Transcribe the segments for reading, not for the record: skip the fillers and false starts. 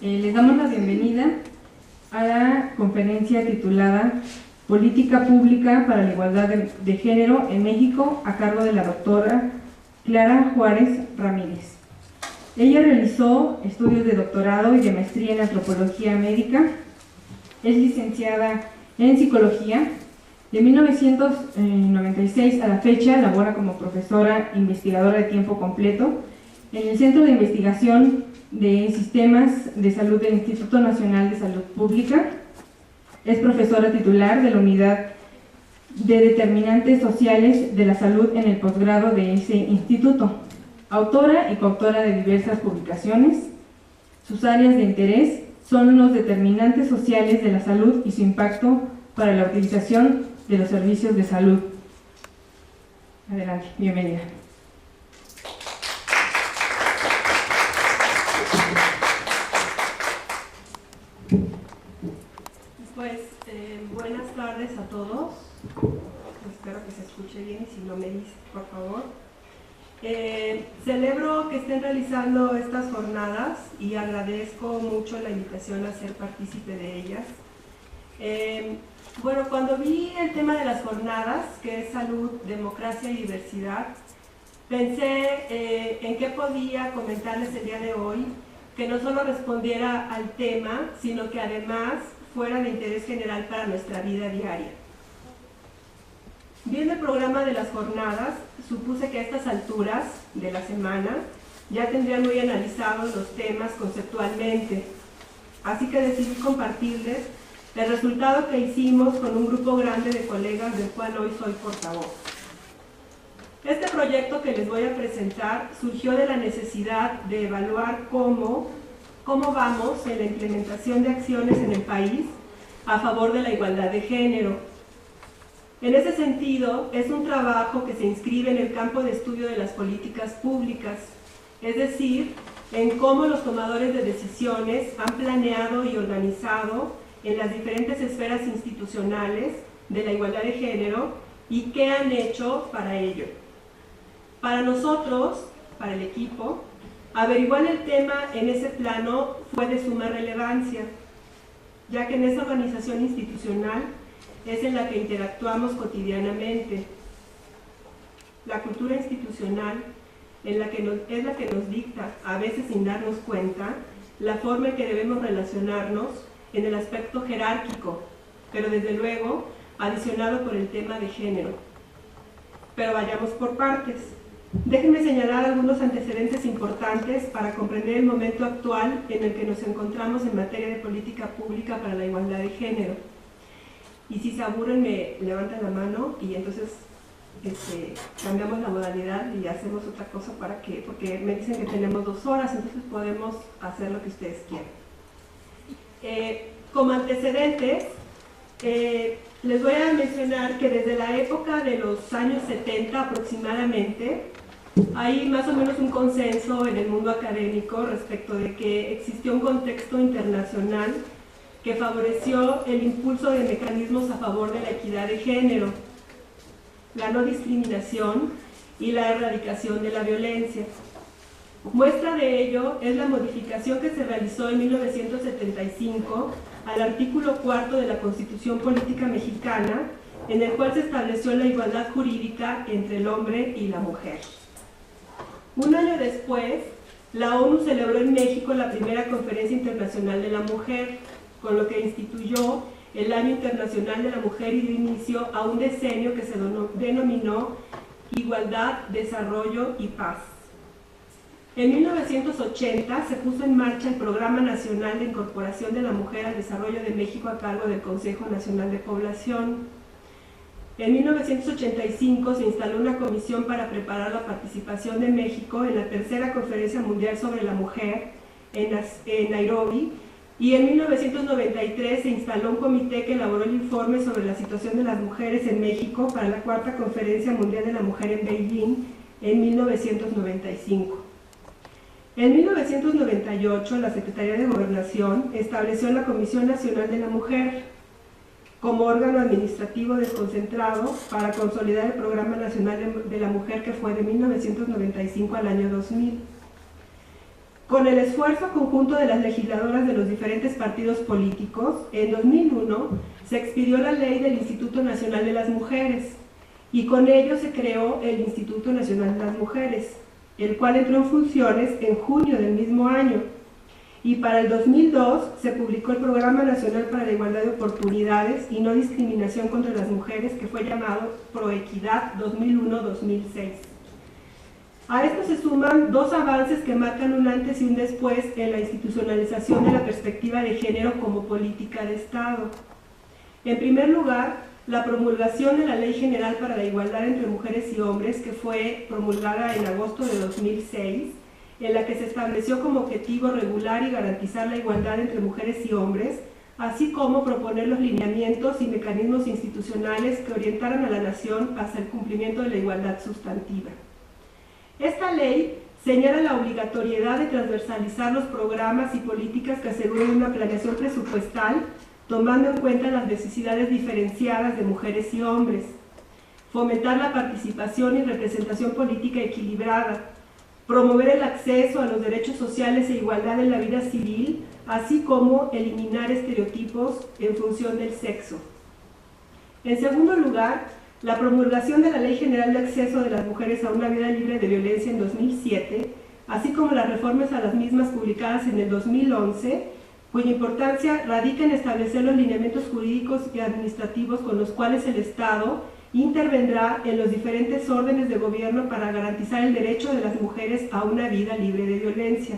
Les damos la bienvenida a la conferencia titulada Política Pública para la Igualdad de Género en México, a cargo de la doctora Clara Juárez Ramírez. Ella realizó estudios de doctorado y de maestría en antropología médica, es licenciada en psicología. De 1996 a la fecha labora como profesora investigadora de tiempo completo en el Centro de Investigación de Sistemas de Salud del Instituto Nacional de Salud Pública. Es profesora titular de la Unidad de Determinantes Sociales de la Salud en el posgrado de ese instituto. Autora y coautora de diversas publicaciones. Sus áreas de interés son los determinantes sociales de la salud y su impacto para la utilización de los servicios de salud. Adelante, bienvenida. Pues buenas tardes a todos. Espero que se escuche bien y si no me dice, por favor. Celebro que estén realizando estas jornadas y agradezco mucho la invitación a ser partícipe de ellas. Bueno, cuando vi el tema de las jornadas, que es salud, democracia y diversidad, pensé en qué podía comentarles el día de hoy, que no solo respondiera al tema, sino que además fuera de interés general para nuestra vida diaria. Viendo el programa de las jornadas, supuse que a estas alturas de la semana ya tendrían muy analizados los temas conceptualmente, así que decidí compartirles el resultado que hicimos con un grupo grande de colegas del cual hoy soy portavoz. Este proyecto que les voy a presentar surgió de la necesidad de evaluar cómo vamos en la implementación de acciones en el país a favor de la igualdad de género. En ese sentido, es un trabajo que se inscribe en el campo de estudio de las políticas públicas, es decir, en cómo los tomadores de decisiones han planeado y organizado en las diferentes esferas institucionales de la igualdad de género y qué han hecho para ello. Para nosotros, para el equipo, averiguar el tema en ese plano fue de suma relevancia, ya que en esa organización institucional es en la que interactuamos cotidianamente. La cultura institucional es la que nos dicta, a veces sin darnos cuenta, la forma en que debemos relacionarnos en el aspecto jerárquico, pero desde luego adicionado por el tema de género. Pero vayamos por partes. Déjenme señalar algunos antecedentes importantes para comprender el momento actual en el que nos encontramos en materia de política pública para la igualdad de género. Y si se aburren, me levantan la mano y entonces cambiamos la modalidad y hacemos otra cosa porque me dicen que tenemos 2 horas, entonces podemos hacer lo que ustedes quieran. Como antecedentes, les voy a mencionar que desde la época de los años 70 aproximadamente, hay más o menos un consenso en el mundo académico respecto de que existió un contexto internacional que favoreció el impulso de mecanismos a favor de la equidad de género, la no discriminación y la erradicación de la violencia. Muestra de ello es la modificación que se realizó en 1975 al artículo 4 de la Constitución Política Mexicana, en el cual se estableció la igualdad jurídica entre el hombre y la mujer. Un año después, la ONU celebró en México la primera Conferencia Internacional de la Mujer, con lo que instituyó el Año Internacional de la Mujer y dio inicio a un decenio que se denominó Igualdad, Desarrollo y Paz. En 1980 se puso en marcha el Programa Nacional de Incorporación de la Mujer al Desarrollo de México a cargo del Consejo Nacional de Población. En 1985 se instaló una comisión para preparar la participación de México en la tercera Conferencia Mundial sobre la Mujer en Nairobi, y en 1993 se instaló un comité que elaboró el informe sobre la situación de las mujeres en México para la cuarta Conferencia Mundial de la Mujer en Beijing en 1995. En 1998, la Secretaría de Gobernación estableció la Comisión Nacional de la Mujer como órgano administrativo desconcentrado para consolidar el Programa Nacional de la Mujer, que fue de 1995 al año 2000. Con el esfuerzo conjunto de las legisladoras de los diferentes partidos políticos, en 2001 se expidió la ley del Instituto Nacional de las Mujeres y con ello se creó el Instituto Nacional de las Mujeres, el cual entró en funciones en junio del mismo año. Y para el 2002 se publicó el Programa Nacional para la Igualdad de Oportunidades y No Discriminación contra las Mujeres, que fue llamado Proequidad 2001-2006. A esto se suman dos avances que marcan un antes y un después en la institucionalización de la perspectiva de género como política de Estado. En primer lugar, la promulgación de la Ley General para la Igualdad entre Mujeres y Hombres, que fue promulgada en agosto de 2006, en la que se estableció como objetivo regular y garantizar la igualdad entre mujeres y hombres, así como proponer los lineamientos y mecanismos institucionales que orientaran a la nación hacia el cumplimiento de la igualdad sustantiva. Esta ley señala la obligatoriedad de transversalizar los programas y políticas que aseguren una planeación presupuestal, tomando en cuenta las necesidades diferenciadas de mujeres y hombres, fomentar la participación y representación política equilibrada, promover el acceso a los derechos sociales e igualdad en la vida civil, así como eliminar estereotipos en función del sexo. En segundo lugar, la promulgación de la Ley General de Acceso de las Mujeres a una Vida Libre de Violencia en 2007, así como las reformas a las mismas publicadas en el 2011, cuya importancia radica en establecer los lineamientos jurídicos y administrativos con los cuales el Estado intervendrá en los diferentes órdenes de gobierno para garantizar el derecho de las mujeres a una vida libre de violencia.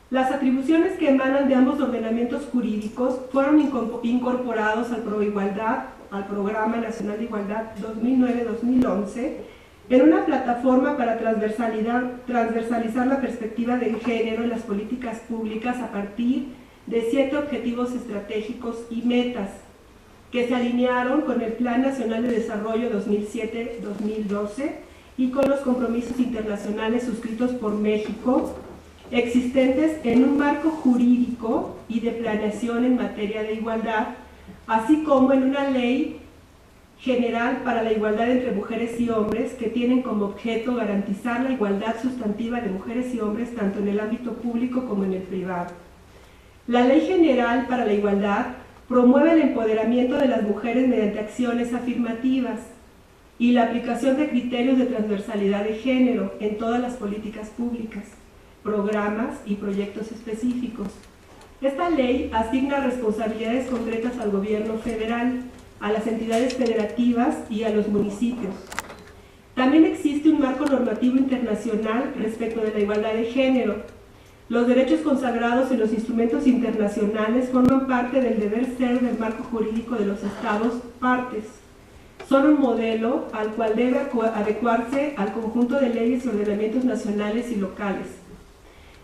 Las atribuciones que emanan de ambos ordenamientos jurídicos fueron incorporados al Proigualdad, al Programa Nacional de Igualdad 2009-2011, en una plataforma para transversalizar la perspectiva de género en las políticas públicas a partir de 7 objetivos estratégicos y metas, que se alinearon con el Plan Nacional de Desarrollo 2007-2012 y con los compromisos internacionales suscritos por México, existentes en un marco jurídico y de planeación en materia de igualdad, así como en una ley general para la igualdad entre mujeres y hombres que tienen como objeto garantizar la igualdad sustantiva de mujeres y hombres tanto en el ámbito público como en el privado. La Ley General para la Igualdad promueve el empoderamiento de las mujeres mediante acciones afirmativas y la aplicación de criterios de transversalidad de género en todas las políticas públicas, programas y proyectos específicos. Esta ley asigna responsabilidades concretas al gobierno federal, a las entidades federativas y a los municipios. También existe un marco normativo internacional respecto de la igualdad de género. Los derechos consagrados en los instrumentos internacionales forman parte del deber ser del marco jurídico de los Estados partes. Son un modelo al cual debe adecuarse al conjunto de leyes y ordenamientos nacionales y locales.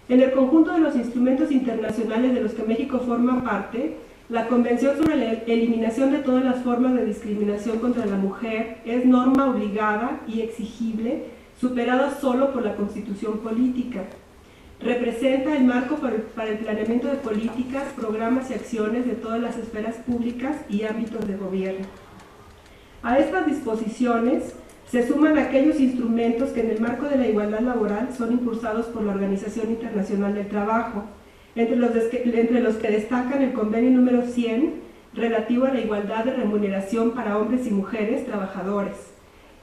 En el conjunto de los instrumentos internacionales de los que México forma parte, la Convención sobre la Eliminación de todas las formas de discriminación contra la mujer es norma obligada y exigible, superada solo por la Constitución política. Representa el marco para el planeamiento de políticas, programas y acciones de todas las esferas públicas y ámbitos de gobierno. A estas disposiciones se suman aquellos instrumentos que en el marco de la igualdad laboral son impulsados por la Organización Internacional del Trabajo, entre los que destacan el convenio número 100 relativo a la igualdad de remuneración para hombres y mujeres trabajadores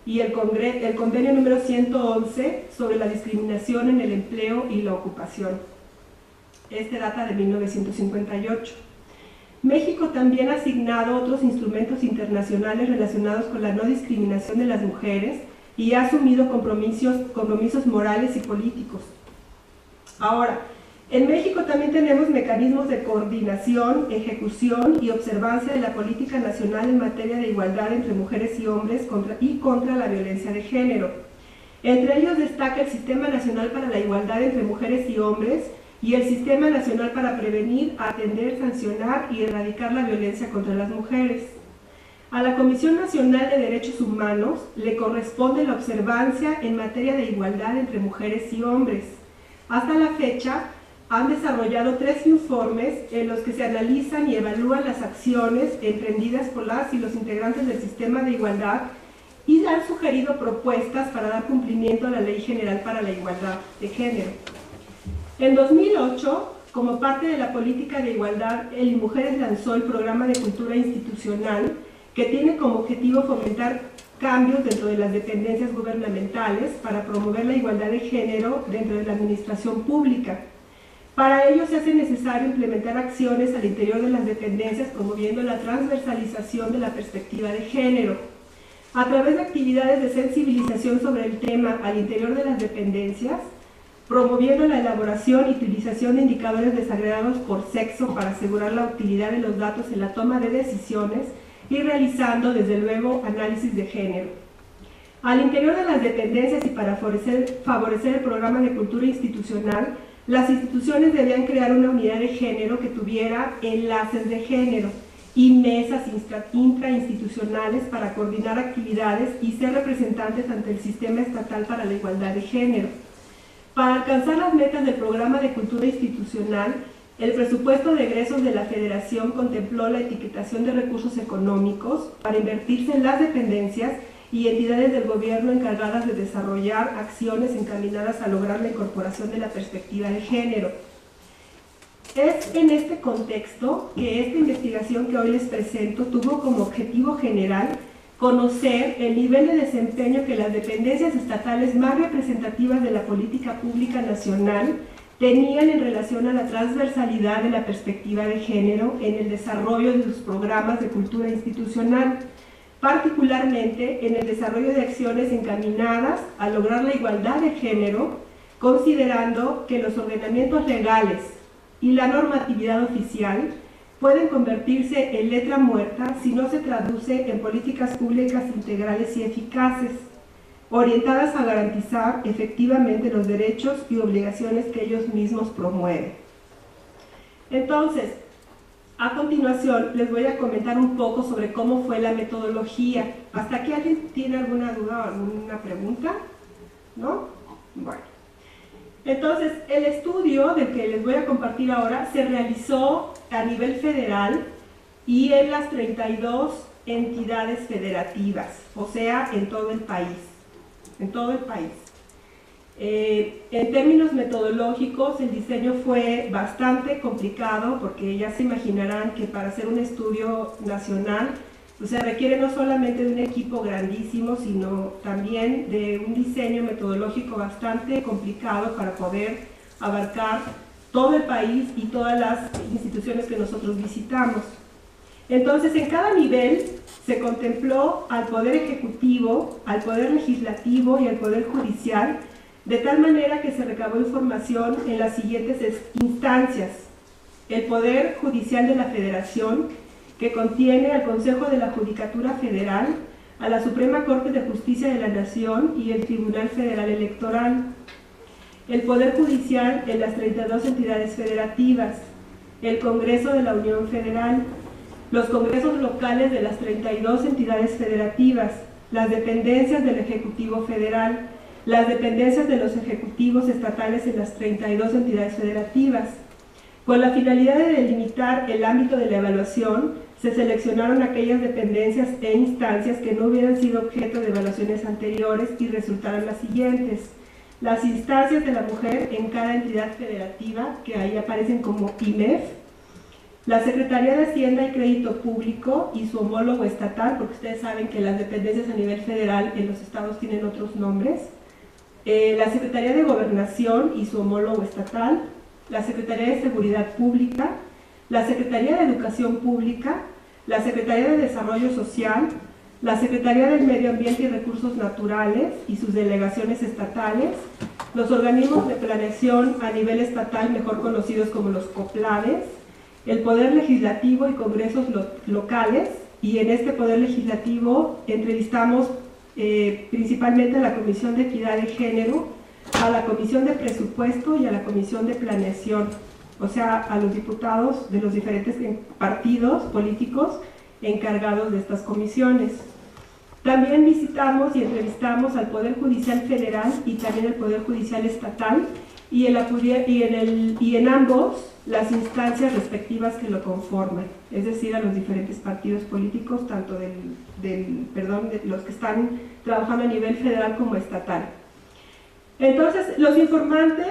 y el convenio número 111 sobre la discriminación en el empleo y la ocupación. Este data de 1958. México también ha asignado otros instrumentos internacionales relacionados con la no discriminación de las mujeres y ha asumido compromisos morales y políticos. Ahora, en México también tenemos mecanismos de coordinación, ejecución y observancia de la política nacional en materia de igualdad entre mujeres y hombres contra la violencia de género. Entre ellos destaca el Sistema Nacional para la Igualdad entre Mujeres y Hombres y el Sistema Nacional para Prevenir, Atender, Sancionar y Erradicar la Violencia contra las Mujeres. A la Comisión Nacional de Derechos Humanos le corresponde la observancia en materia de igualdad entre mujeres y hombres. Hasta la fecha, han desarrollado 3 informes en los que se analizan y evalúan las acciones emprendidas por las y los integrantes del sistema de igualdad y han sugerido propuestas para dar cumplimiento a la Ley General para la Igualdad de Género. En 2008, como parte de la política de igualdad, el INMujeres lanzó el programa de cultura institucional, que tiene como objetivo fomentar cambios dentro de las dependencias gubernamentales para promover la igualdad de género dentro de la administración pública. Para ello se hace necesario implementar acciones al interior de las dependencias promoviendo la transversalización de la perspectiva de género. A través de actividades de sensibilización sobre el tema al interior de las dependencias, promoviendo la elaboración y utilización de indicadores desagregados por sexo para asegurar la utilidad de los datos en la toma de decisiones y realizando, desde luego, análisis de género. Al interior de las dependencias y para favorecer el programa de cultura institucional, las instituciones debían crear una unidad de género que tuviera enlaces de género y mesas intrainstitucionales para coordinar actividades y ser representantes ante el Sistema Estatal para la Igualdad de Género. Para alcanzar las metas del programa de cultura institucional, el presupuesto de egresos de la Federación contempló la etiquetación de recursos económicos para invertirse en las dependencias y entidades del gobierno encargadas de desarrollar acciones encaminadas a lograr la incorporación de la perspectiva de género. Es en este contexto que esta investigación que hoy les presento tuvo como objetivo general conocer el nivel de desempeño que las dependencias estatales más representativas de la política pública nacional tenían en relación a la transversalidad de la perspectiva de género en el desarrollo de sus programas de cultura institucional, particularmente en el desarrollo de acciones encaminadas a lograr la igualdad de género, considerando que los ordenamientos legales y la normatividad oficial pueden convertirse en letra muerta si no se traduce en políticas públicas integrales y eficaces, orientadas a garantizar efectivamente los derechos y obligaciones que ellos mismos promueven. Entonces, a continuación les voy a comentar un poco sobre cómo fue la metodología. ¿Hasta aquí alguien tiene alguna duda o alguna pregunta? ¿No? Bueno. Entonces, el estudio del que les voy a compartir ahora se realizó a nivel federal y en las 32 entidades federativas, o sea, en todo el país. En todo el país. En términos metodológicos, el diseño fue bastante complicado porque ya se imaginarán que para hacer un estudio nacional pues se requiere no solamente de un equipo grandísimo, sino también de un diseño metodológico bastante complicado para poder abarcar todo el país y todas las instituciones que nosotros visitamos. Entonces, en cada nivel se contempló al Poder Ejecutivo, al Poder Legislativo y al Poder Judicial, de tal manera que se recabó información en las siguientes instancias. El Poder Judicial de la Federación, que contiene al Consejo de la Judicatura Federal, a la Suprema Corte de Justicia de la Nación y el Tribunal Federal Electoral. El Poder Judicial en las 32 entidades federativas, el Congreso de la Unión Federal, los congresos locales de las 32 entidades federativas, las dependencias del Ejecutivo Federal, las dependencias de los ejecutivos estatales en las 32 entidades federativas. Con la finalidad de delimitar el ámbito de la evaluación, se seleccionaron aquellas dependencias e instancias que no hubieran sido objeto de evaluaciones anteriores y resultaron las siguientes. Las instancias de la mujer en cada entidad federativa, que ahí aparecen como IMEF, la Secretaría de Hacienda y Crédito Público y su homólogo estatal, porque ustedes saben que las dependencias a nivel federal en los estados tienen otros nombres, la Secretaría de Gobernación y su homólogo estatal, la Secretaría de Seguridad Pública, la Secretaría de Educación Pública, la Secretaría de Desarrollo Social, la Secretaría del Medio Ambiente y Recursos Naturales y sus delegaciones estatales, los organismos de planeación a nivel estatal, mejor conocidos como los COPLADES, el Poder Legislativo y congresos locales, y en este Poder Legislativo entrevistamos principalmente a la Comisión de Equidad de Género, a la Comisión de Presupuesto y a la Comisión de Planeación, o sea, a los diputados de los diferentes partidos políticos encargados de estas comisiones. También visitamos y entrevistamos al Poder Judicial Federal y también al Poder Judicial Estatal y en ambos las instancias respectivas que lo conforman, es decir, a los diferentes partidos políticos, tanto de los que están trabajando a nivel federal como estatal. Entonces, los informantes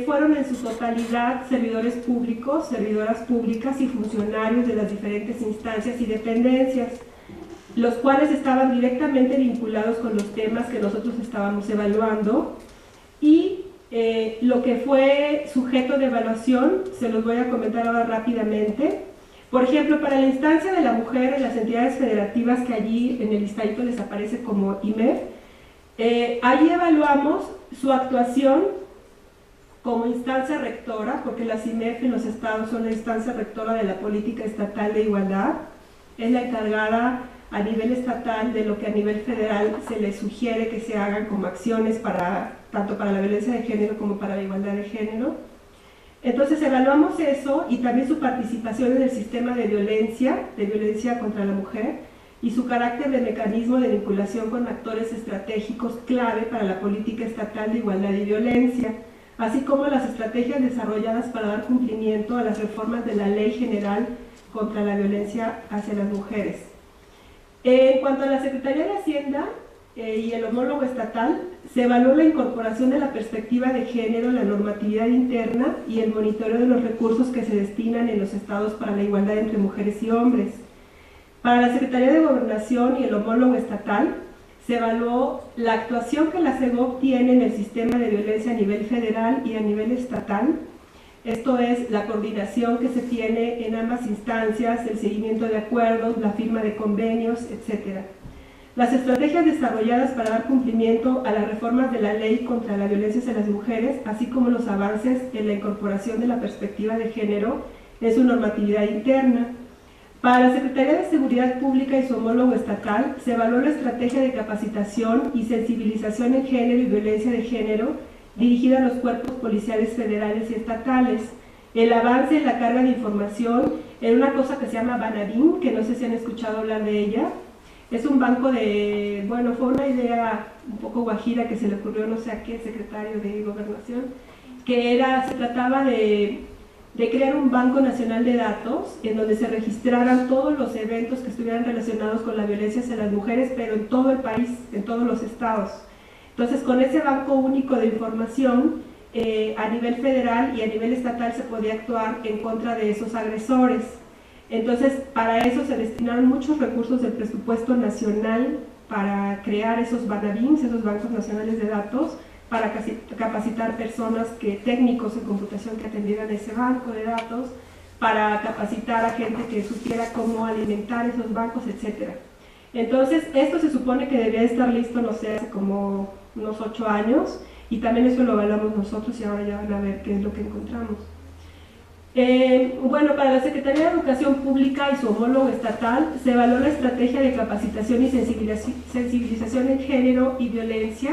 fueron en su totalidad servidores públicos, servidoras públicas y funcionarios de las diferentes instancias y dependencias, los cuales estaban directamente vinculados con los temas que nosotros estábamos evaluando, y lo que fue sujeto de evaluación, se los voy a comentar ahora rápidamente. Por ejemplo, para la instancia de la mujer en las entidades federativas, que allí en el listadito les aparece como IMEF, allí evaluamos su actuación como instancia rectora, porque las IMEF en los estados son la instancia rectora de la política estatal de igualdad, es la encargada a nivel estatal de lo que a nivel federal se les sugiere que se hagan como acciones tanto para la violencia de género como para la igualdad de género. Entonces evaluamos eso y también su participación en el sistema de violencia contra la mujer, y su carácter de mecanismo de vinculación con actores estratégicos clave para la política estatal de igualdad y violencia, así como las estrategias desarrolladas para dar cumplimiento a las reformas de la Ley General contra la Violencia hacia las Mujeres. En cuanto a la Secretaría de Hacienda y el homólogo estatal, se evaluó la incorporación de la perspectiva de género en la normatividad interna y el monitoreo de los recursos que se destinan en los estados para la igualdad entre mujeres y hombres. Para la Secretaría de Gobernación y el homólogo estatal, se evaluó la actuación que la SEGOV tiene en el sistema de violencia a nivel federal y a nivel estatal, esto es, la coordinación que se tiene en ambas instancias, el seguimiento de acuerdos, la firma de convenios, etc. Las estrategias desarrolladas para dar cumplimiento a las reformas de la Ley contra la Violencia hacia las Mujeres, así como los avances en la incorporación de la perspectiva de género en su normatividad interna. Para la Secretaría de Seguridad Pública y su homólogo estatal, se evaluó la estrategia de capacitación y sensibilización en género y violencia de género dirigida a los cuerpos policiales federales y estatales, el avance en la carga de información en una cosa que se llama Banabim, que no sé si han escuchado hablar de ella. Es un banco de, bueno, fue una idea un poco guajira que se le ocurrió no sé a qué secretario de Gobernación, que se trataba de crear un banco nacional de datos en donde se registraran todos los eventos que estuvieran relacionados con la violencia hacia las mujeres, pero en todo el país, en todos los estados. Entonces, con ese banco único de información, a nivel federal y a nivel estatal se podía actuar en contra de esos agresores. Entonces, para eso se destinaron muchos recursos del presupuesto nacional para crear esos BANABIMs, esos bancos nacionales de datos, para capacitar personas, técnicos en computación que atendieran ese banco de datos, para capacitar a gente que supiera cómo alimentar esos bancos, etc. Entonces, esto se supone que debía estar listo, no sé, hace como unos 8 años, y también eso lo evaluamos nosotros y ahora ya van a ver qué es lo que encontramos. Bueno, para la Secretaría de Educación Pública y su homólogo estatal, se evaluó la estrategia de capacitación y sensibilización en género y violencia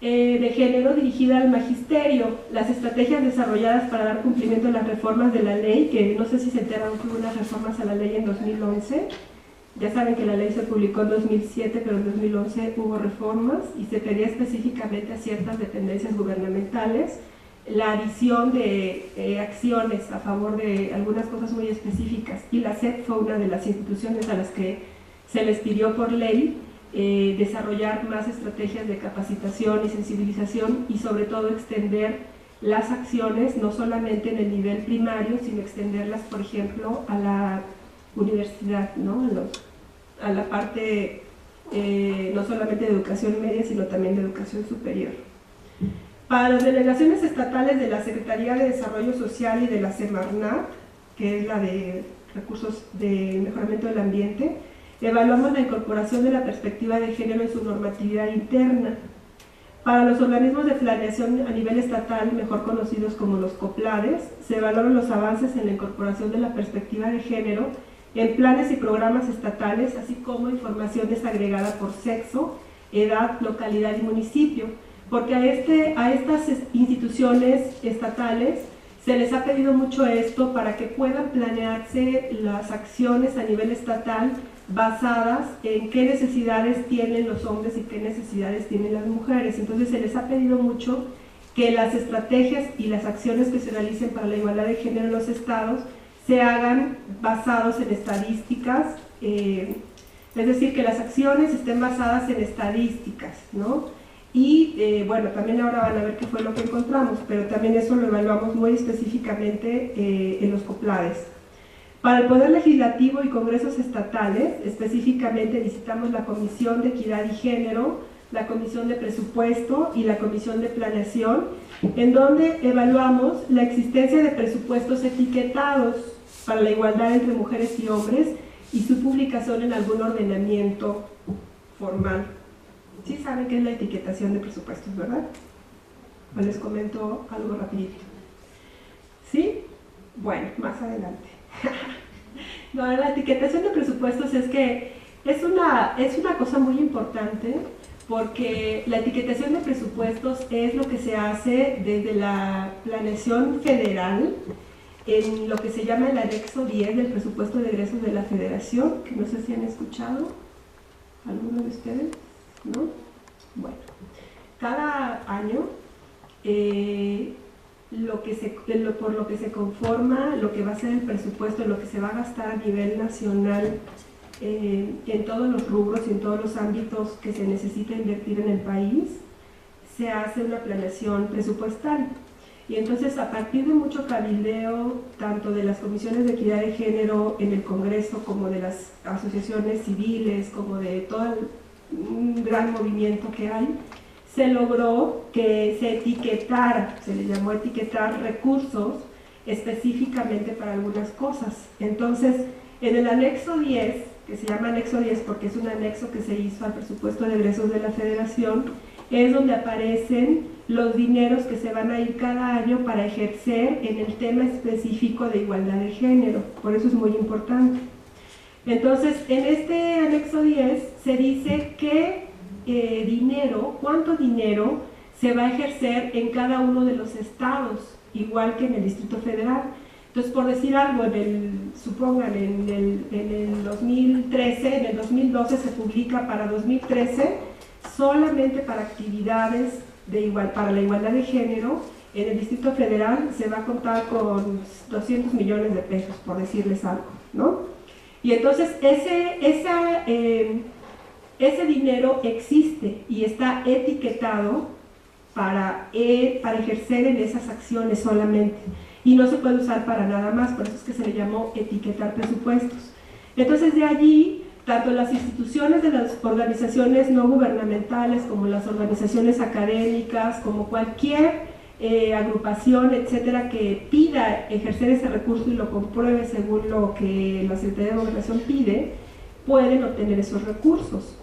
de género dirigida al magisterio, las estrategias desarrolladas para dar cumplimiento a las reformas de la ley, que no sé si se enteraron que hubo unas reformas a la ley en 2011, ya saben que la ley se publicó en 2007, pero en 2011 hubo reformas y se pedía específicamente a ciertas dependencias gubernamentales la adición de acciones a favor de algunas cosas muy específicas, y la SEP fue una de las instituciones a las que se les pidió por ley desarrollar más estrategias de capacitación y sensibilización, y sobre todo extender las acciones no solamente en el nivel primario, sino extenderlas, por ejemplo, a la universidad, ¿no? A la parte no solamente de educación media, sino también de educación superior. Para las delegaciones estatales de la Secretaría de Desarrollo Social y de la Semarnat, que es la de Recursos de Mejoramiento del Ambiente, evaluamos la incorporación de la perspectiva de género en su normatividad interna. Para los organismos de planeación a nivel estatal, mejor conocidos como los COPLADES, se evaluaron los avances en la incorporación de la perspectiva de género en planes y programas estatales, así como información desagregada por sexo, edad, localidad y municipio, porque a estas instituciones estatales se les ha pedido mucho esto para que puedan planearse las acciones a nivel estatal basadas en qué necesidades tienen los hombres y qué necesidades tienen las mujeres. Entonces se les ha pedido mucho que las estrategias y las acciones que se realicen para la igualdad de género en los estados se hagan basados en estadísticas, es decir, que las acciones estén basadas en estadísticas, ¿no? Y bueno, también ahora van a ver qué fue lo que encontramos, pero también eso lo evaluamos muy específicamente en los COPLADES. Para el Poder Legislativo y Congresos Estatales, específicamente visitamos la Comisión de Equidad y Género, la Comisión de Presupuesto y la Comisión de Planeación, en donde evaluamos la existencia de presupuestos etiquetados para la igualdad entre mujeres y hombres y su publicación en algún ordenamiento formal. Sí saben qué es la etiquetación de presupuestos, ¿verdad? O les comento algo rapidito. ¿Sí? Bueno, más adelante. No, la etiquetación de presupuestos es que es una cosa muy importante, porque la etiquetación de presupuestos es lo que se hace desde la planeación federal en lo que se llama el anexo 10 del presupuesto de egresos de la Federación, que no sé si han escuchado alguno de ustedes, ¿no? Bueno, cada año por lo que se conforma, lo que va a ser el presupuesto, lo que se va a gastar a nivel nacional en todos los rubros y en todos los ámbitos que se necesita invertir en el país, se hace una planeación presupuestal. Y entonces, a partir de mucho cabildeo, tanto de las comisiones de equidad de género en el Congreso, como de las asociaciones civiles, como de todo un gran movimiento que hay, se logró que se etiquetara, se le llamó etiquetar recursos específicamente para algunas cosas. Entonces, en el anexo 10, que se llama anexo 10 porque es un anexo que se hizo al presupuesto de egresos de la Federación, es donde aparecen los dineros que se van a ir cada año para ejercer en el tema específico de igualdad de género. Por eso es muy importante. Entonces, en este anexo 10 se dice qué dinero, cuánto dinero se va a ejercer en cada uno de los estados, igual que en el Distrito Federal. Entonces, por decir algo, supongan, en el 2013, en el 2012 se publica para 2013, solamente para actividades para la igualdad de género, en el Distrito Federal se va a contar con 200 millones de pesos, por decirles algo, ¿no? Y entonces ese dinero existe y está etiquetado para ejercer en esas acciones solamente, y no se puede usar para nada más, por eso es que se le llamó etiquetar presupuestos. Entonces, de allí, tanto las instituciones de las organizaciones no gubernamentales, como las organizaciones académicas, como cualquier agrupación, etcétera, que pida ejercer ese recurso y lo compruebe según lo que la Secretaría de Gobernación pide, pueden obtener esos recursos.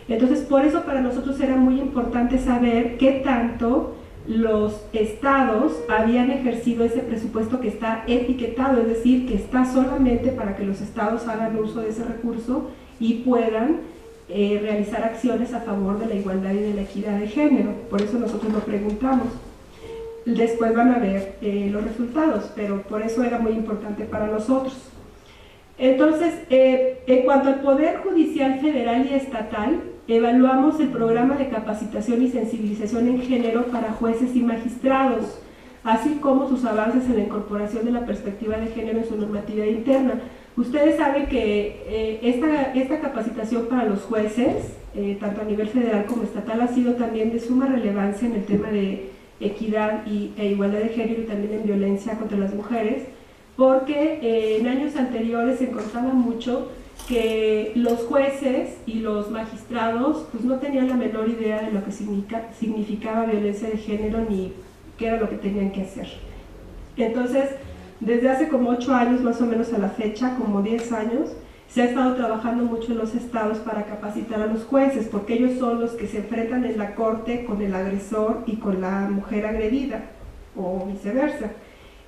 Entonces, por eso para nosotros era muy importante saber qué tanto los estados habían ejercido ese presupuesto que está etiquetado, es decir, que está solamente para que los estados hagan uso de ese recurso y puedan realizar acciones a favor de la igualdad y de la equidad de género. Por eso nosotros lo preguntamos. Después van a ver los resultados, pero por eso era muy importante para nosotros. Entonces, en cuanto al Poder Judicial Federal y Estatal, evaluamos el programa de capacitación y sensibilización en género para jueces y magistrados, así como sus avances en la incorporación de la perspectiva de género en su normatividad interna. Ustedes saben que esta capacitación para los jueces, tanto a nivel federal como estatal, ha sido también de suma relevancia en el tema de equidad e igualdad de género y también en violencia contra las mujeres, porque en años anteriores se encontraba mucho que los jueces y los magistrados pues no tenían la menor idea de lo que significaba violencia de género ni qué era lo que tenían que hacer. Entonces, desde hace como 8 años más o menos a la fecha, como 10 años, se ha estado trabajando mucho en los estados para capacitar a los jueces, porque ellos son los que se enfrentan en la corte con el agresor y con la mujer agredida, o viceversa.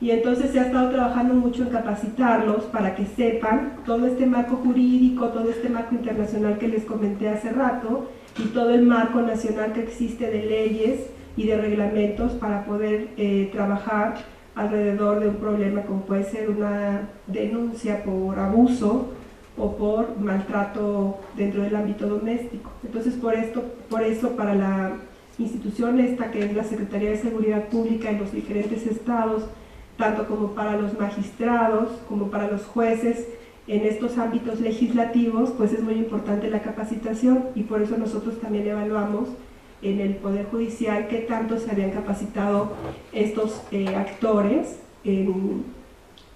Y entonces se ha estado trabajando mucho en capacitarlos para que sepan todo este marco jurídico, todo este marco internacional que les comenté hace rato, y todo el marco nacional que existe de leyes y de reglamentos para poder trabajar alrededor de un problema como puede ser una denuncia por abuso o por maltrato dentro del ámbito doméstico. Entonces, por eso para la institución esta, que es la Secretaría de Seguridad Pública en los diferentes estados, tanto como para los magistrados, como para los jueces en estos ámbitos legislativos, pues es muy importante la capacitación, y por eso nosotros también evaluamos en el Poder Judicial, qué tanto se habían capacitado estos actores en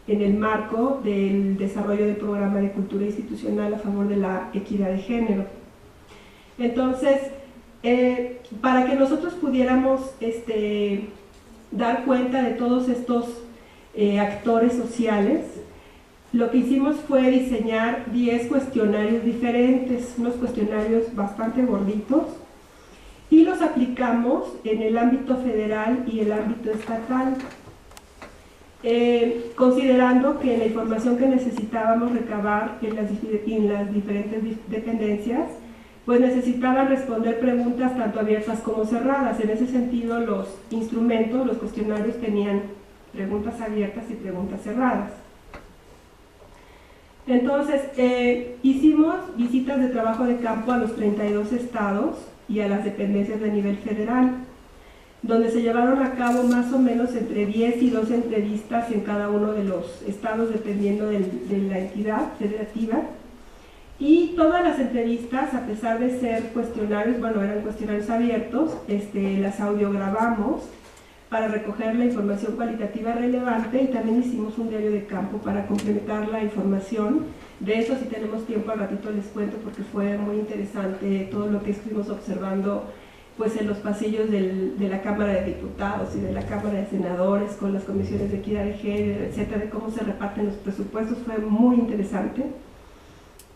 el marco del desarrollo del programa de cultura institucional a favor de la equidad de género. Entonces, para que nosotros pudiéramos dar cuenta de todos estos actores sociales, lo que hicimos fue diseñar 10 cuestionarios diferentes, unos cuestionarios bastante gorditos, y los aplicamos en el ámbito federal y el ámbito estatal, considerando que la información que necesitábamos recabar en las diferentes dependencias, pues necesitaban responder preguntas tanto abiertas como cerradas. En ese sentido, los instrumentos, los cuestionarios tenían preguntas abiertas y preguntas cerradas. Entonces, hicimos visitas de trabajo de campo a los 32 estados y a las dependencias de nivel federal, donde se llevaron a cabo más o menos entre 10 y 12 entrevistas en cada uno de los estados, dependiendo de la entidad federativa. Y todas las entrevistas, a pesar de ser cuestionarios, bueno, eran cuestionarios abiertos, las audiograbamos para recoger la información cualitativa relevante, y también hicimos un diario de campo para complementar la información. De eso, si tenemos tiempo, al ratito les cuento, porque fue muy interesante todo lo que estuvimos observando pues en los pasillos de la Cámara de Diputados y de la Cámara de Senadores, con las comisiones de equidad de género, etcétera, de cómo se reparten los presupuestos. Fue muy interesante.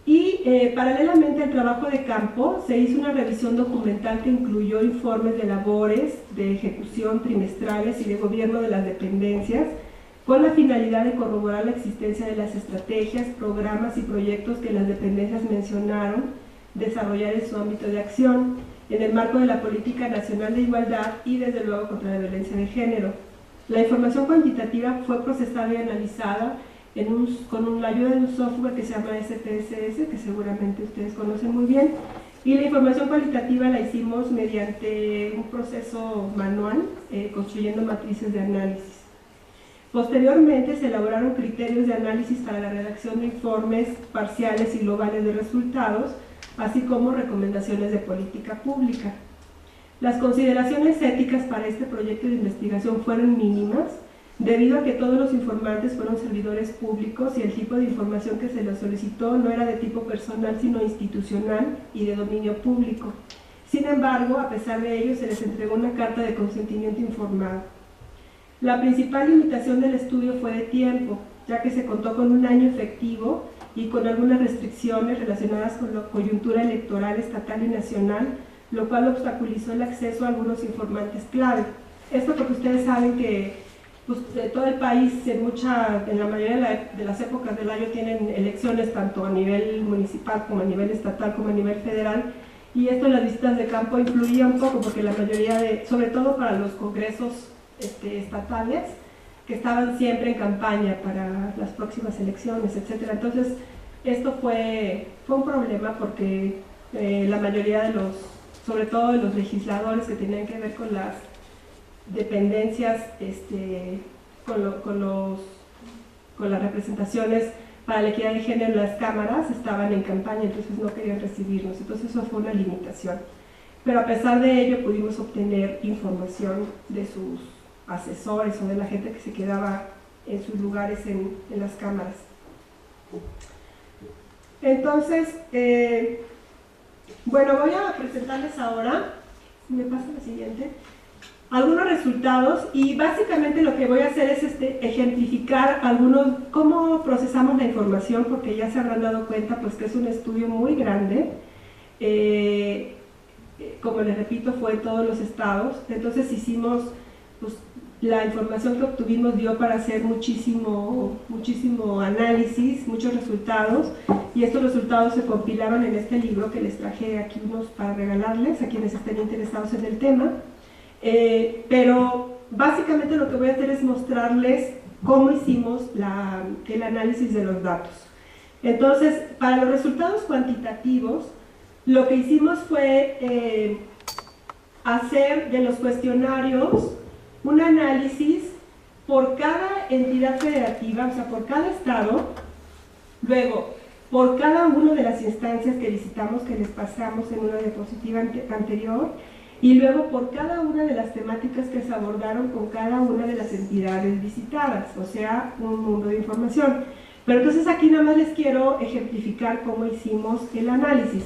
Y paralelamente al trabajo de campo, se hizo una revisión documental que incluyó informes de labores, de ejecución trimestrales y de gobierno de las dependencias, con la finalidad de corroborar la existencia de las estrategias, programas y proyectos que las dependencias mencionaron desarrollar en su ámbito de acción, en el marco de la Política Nacional de Igualdad y, desde luego, contra la violencia de género. La información cuantitativa fue procesada y analizada con la ayuda de un software que se llama SPSS, que seguramente ustedes conocen muy bien, y la información cualitativa la hicimos mediante un proceso manual, construyendo matrices de análisis. Posteriormente se elaboraron criterios de análisis para la redacción de informes parciales y globales de resultados, así como recomendaciones de política pública. Las consideraciones éticas para este proyecto de investigación fueron mínimas, debido a que todos los informantes fueron servidores públicos y el tipo de información que se les solicitó no era de tipo personal, sino institucional y de dominio público. Sin embargo, a pesar de ello, se les entregó una carta de consentimiento informado. La principal limitación del estudio fue de tiempo, ya que se contó con un año efectivo y con algunas restricciones relacionadas con la coyuntura electoral estatal y nacional, lo cual obstaculizó el acceso a algunos informantes clave. Esto porque ustedes saben que pues, todo el país, en la mayoría de las épocas del año, tienen elecciones tanto a nivel municipal como a nivel estatal como a nivel federal, y esto en las visitas de campo influía un poco, porque la mayoría sobre todo para los congresos estatales, que estaban siempre en campaña para las próximas elecciones, etcétera. Entonces, esto fue un problema, porque la mayoría sobre todo de los legisladores que tenían que ver con las dependencias, con las representaciones para la equidad de género en las cámaras, estaban en campaña, entonces no querían recibirnos. Entonces eso fue una limitación. Pero a pesar de ello pudimos obtener información de sus asesores o de la gente que se quedaba en sus lugares en las cámaras. Entonces, bueno, voy a presentarles ahora, si me pasa la siguiente, algunos resultados, y básicamente lo que voy a hacer es ejemplificar cómo procesamos la información, porque ya se habrán dado cuenta pues que es un estudio muy grande. Como les repito, fue en todos los estados. Entonces hicimos, pues, la información que obtuvimos dio para hacer muchísimo análisis, muchos resultados, y estos resultados se compilaron en este libro que les traje aquí unos para regalarles a quienes estén interesados en el tema. Pero básicamente lo que voy a hacer es mostrarles cómo hicimos el análisis de los datos. Entonces, para los resultados cuantitativos, lo que hicimos fue hacer de los cuestionarios un análisis por cada entidad federativa, o sea, por cada estado, luego por cada una de las instancias que visitamos, que les pasamos en una diapositiva anterior, y luego por cada una de las temáticas que se abordaron con cada una de las entidades visitadas, o sea, un mundo de información. Pero entonces aquí nada más les quiero ejemplificar cómo hicimos el análisis.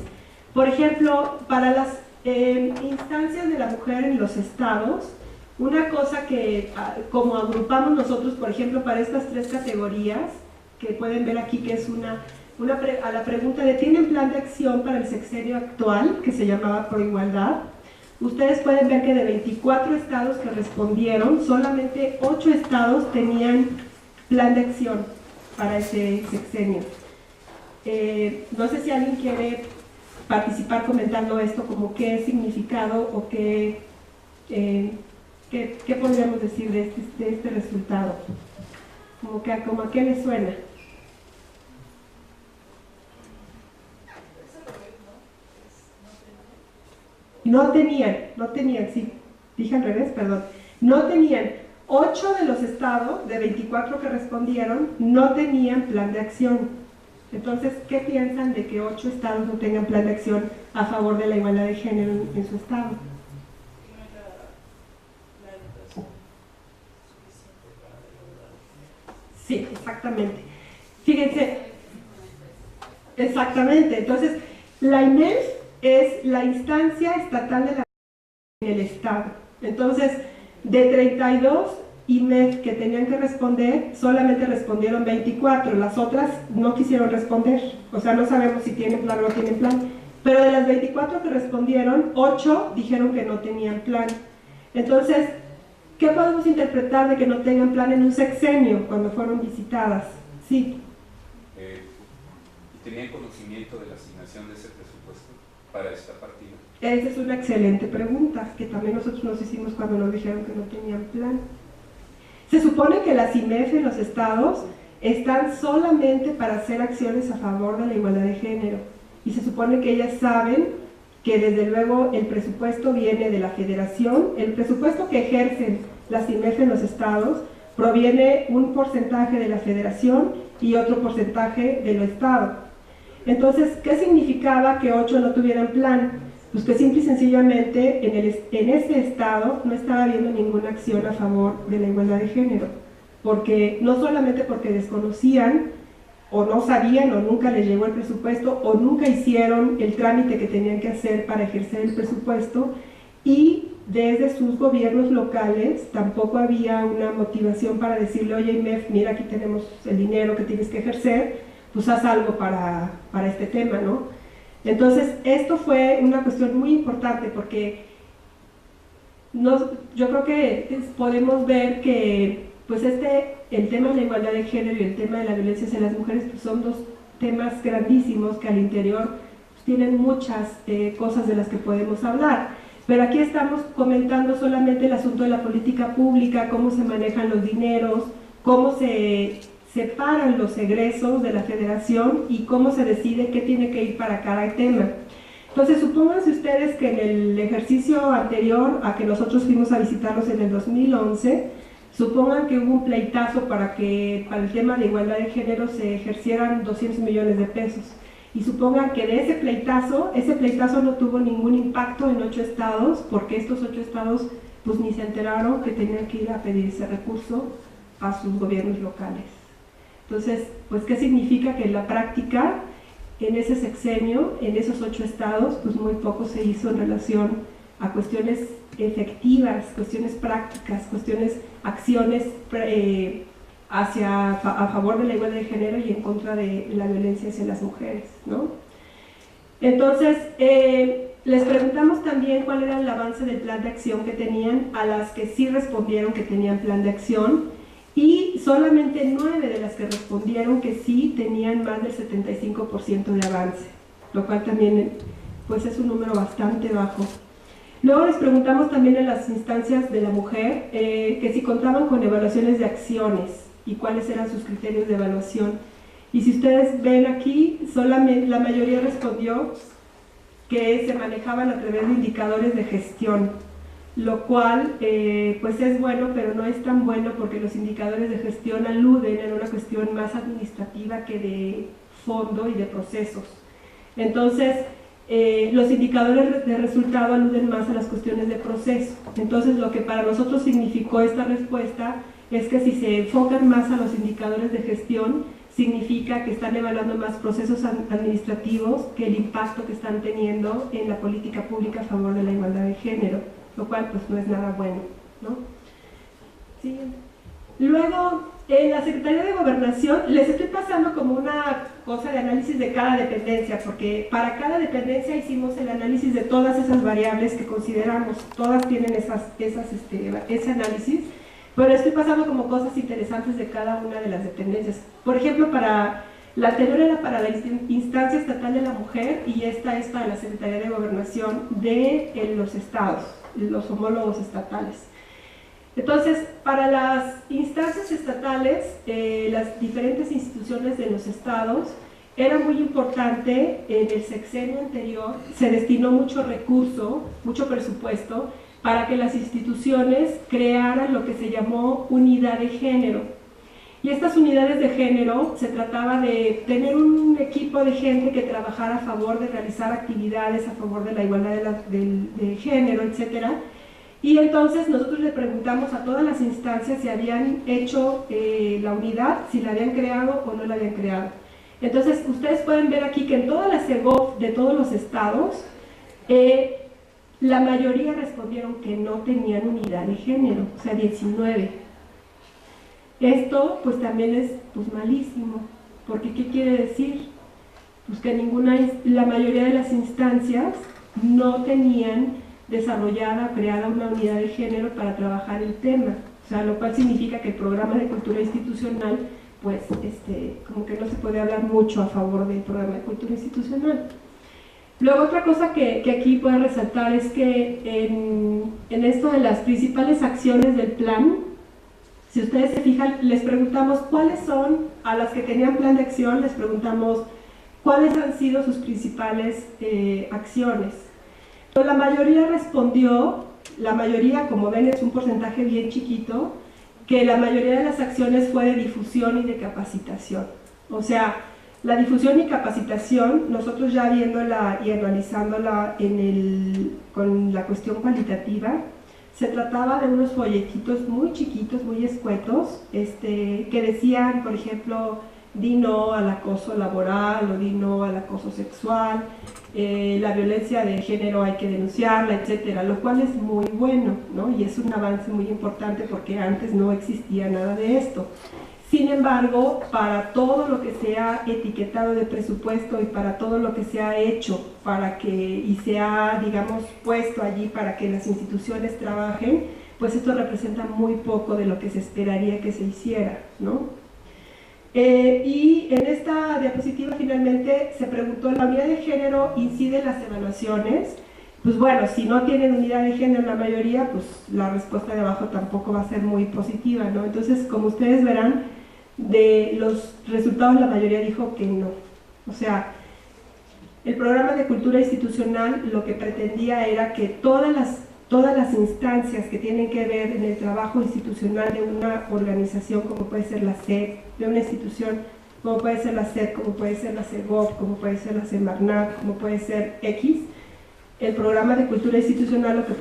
Por ejemplo, para las instancias de la mujer en los estados, una cosa que como agrupamos nosotros, por ejemplo, para estas tres categorías, que pueden ver aquí que es a la pregunta de ¿tienen plan de acción para el sexenio actual? Que se llamaba Pro Igualdad. Ustedes pueden ver que de 24 estados que respondieron, solamente 8 estados tenían plan de acción para ese sexenio. No sé si alguien quiere participar comentando esto, como qué significado o qué podríamos decir de este resultado, como a qué le suena. No tenían, sí, dije al revés, perdón. No tenían, 8 de los estados, de 24 que respondieron, no tenían plan de acción. Entonces, ¿qué piensan de que 8 estados no tengan plan de acción a favor de la igualdad de género en su estado? Sí, exactamente. Fíjense, exactamente. Entonces, la IMEF es la instancia estatal de la en el estado. Entonces, de 32 IMEF que tenían que responder, solamente respondieron 24, las otras no quisieron responder, o sea, no sabemos si tienen plan o no tienen plan, pero de las 24 que respondieron, 8 dijeron que no tenían plan. Entonces, ¿qué podemos interpretar de que no tengan plan en un sexenio cuando fueron visitadas? Sí. ¿Tenían conocimiento de la asignación de ese presupuesto para esta partida? Esa es una excelente pregunta, que también nosotros nos hicimos cuando nos dijeron que no tenían plan. Se supone que las IMEF en los estados están solamente para hacer acciones a favor de la igualdad de género, y se supone que ellas saben que desde luego el presupuesto viene de la federación, el presupuesto que ejercen las IMEF en los estados proviene un porcentaje de la federación y otro porcentaje de los estados. Entonces, ¿qué significaba que 8 no tuvieran plan? Pues que simple y sencillamente en ese estado no estaba habiendo ninguna acción a favor de la igualdad de género, porque no solamente porque desconocían o no sabían o nunca les llegó el presupuesto o nunca hicieron el trámite que tenían que hacer para ejercer el presupuesto, y desde sus gobiernos locales tampoco había una motivación para decirle, oye IMEF, mira, aquí tenemos el dinero que tienes que ejercer, pues haz algo para este tema, ¿no? Entonces, esto fue una cuestión muy importante porque yo creo que podemos ver que pues el tema de la igualdad de género y el tema de la violencia hacia las mujeres pues son dos temas grandísimos que al interior pues, tienen muchas cosas de las que podemos hablar. Pero aquí estamos comentando solamente el asunto de la política pública, cómo se manejan los dineros, cómo se separan los egresos de la federación y cómo se decide qué tiene que ir para cada tema. Entonces, supónganse ustedes que en el ejercicio anterior a que nosotros fuimos a visitarlos en el 2011, supongan que hubo un pleitazo para el tema de igualdad de género se ejercieran 200 millones de pesos. Y supongan que de ese pleitazo no tuvo ningún impacto en 8 estados, porque estos 8 estados pues ni se enteraron que tenían que ir a pedir ese recurso a sus gobiernos locales. Entonces, pues, ¿qué significa? Que en la práctica, en ese sexenio, en esos 8 estados, pues muy poco se hizo en relación a cuestiones efectivas, cuestiones prácticas, acciones a favor de la igualdad de género y en contra de la violencia hacia las mujeres, ¿no? Entonces, les preguntamos también cuál era el avance del plan de acción que tenían, a las que sí respondieron que tenían plan de acción, y solamente 9 de las que respondieron que sí tenían más del 75% de avance, lo cual también pues es un número bastante bajo. Luego les preguntamos también en las instancias de la mujer que si contaban con evaluaciones de acciones y cuáles eran sus criterios de evaluación. Y si ustedes ven aquí, solamente la mayoría respondió que se manejaban a través de indicadores de gestión, lo cual pues es bueno, pero no es tan bueno porque los indicadores de gestión aluden en una cuestión más administrativa que de fondo y de procesos. Entonces, los indicadores de resultado aluden más a las cuestiones de proceso. Entonces, lo que para nosotros significó esta respuesta es que si se enfocan más a los indicadores de gestión, significa que están evaluando más procesos administrativos que el impacto que están teniendo en la política pública a favor de la igualdad de género, lo cual pues no es nada bueno, ¿no? Siguiente. Luego, en la Secretaría de Gobernación les estoy pasando como una cosa de análisis de cada dependencia, porque para cada dependencia hicimos el análisis de todas esas variables que consideramos, todas tienen ese análisis, pero estoy pasando como cosas interesantes de cada una de las dependencias. Por ejemplo, para la anterior era para la Instancia Estatal de la Mujer y esta es para la Secretaría de Gobernación de los estados, los homólogos estatales. Entonces, para las instancias estatales, las diferentes instituciones de los estados, era muy importante, en el sexenio anterior se destinó mucho recurso, mucho presupuesto, para que las instituciones crearan lo que se llamó unidad de género. Y estas unidades de género se trataba de tener un equipo de gente que trabajara a favor de realizar actividades a favor de la igualdad de género, etcétera. Y entonces nosotros le preguntamos a todas las instancias si habían hecho la unidad, si la habían creado o no la habían creado. Entonces ustedes pueden ver aquí que en todas las CEGOV de todos los estados, la mayoría respondieron que no tenían unidad de género, o sea 19. Esto pues también es pues malísimo, porque ¿qué quiere decir? Pues que la mayoría de las instancias no tenían desarrollada, creada una unidad de género para trabajar el tema, o sea, lo cual significa que el programa de cultura institucional, pues, como que no se puede hablar mucho a favor del programa de cultura institucional. Luego, otra cosa que aquí puedo resaltar es que en esto de las principales acciones del plan, si ustedes se fijan, les preguntamos cuáles son, a las que tenían plan de acción, les preguntamos cuáles han sido sus principales acciones. Pues la mayoría respondió, la mayoría, como ven, es un porcentaje bien chiquito, que la mayoría de las acciones fue de difusión y de capacitación. O sea, la difusión y capacitación, nosotros ya viéndola y analizándola con la cuestión cualitativa, se trataba de unos folletitos muy chiquitos, muy escuetos, que decían, por ejemplo, di no al acoso laboral o di no al acoso sexual, la violencia de género hay que denunciarla, etcétera, lo cual es muy bueno, ¿no? Y es un avance muy importante porque antes no existía nada de esto. Sin embargo, para todo lo que se ha etiquetado de presupuesto y para todo lo que se ha hecho y se ha, digamos, puesto allí para que las instituciones trabajen, pues esto representa muy poco de lo que se esperaría que se hiciera, ¿no? Y en esta diapositiva finalmente se preguntó, ¿la unidad de género incide en las evaluaciones? Pues bueno, si no tienen unidad de género la mayoría, pues la respuesta de abajo tampoco va a ser muy positiva, ¿no? Entonces, como ustedes verán, de los resultados la mayoría dijo que no. O sea, el programa de cultura institucional lo que pretendía era que todas las instancias que tienen que ver en el trabajo institucional de una organización, como puede ser la SED, de una institución, como puede ser la SED, como puede ser la CEGOV, como puede ser la Semarnat, como puede ser X, el programa de cultura institucional lo que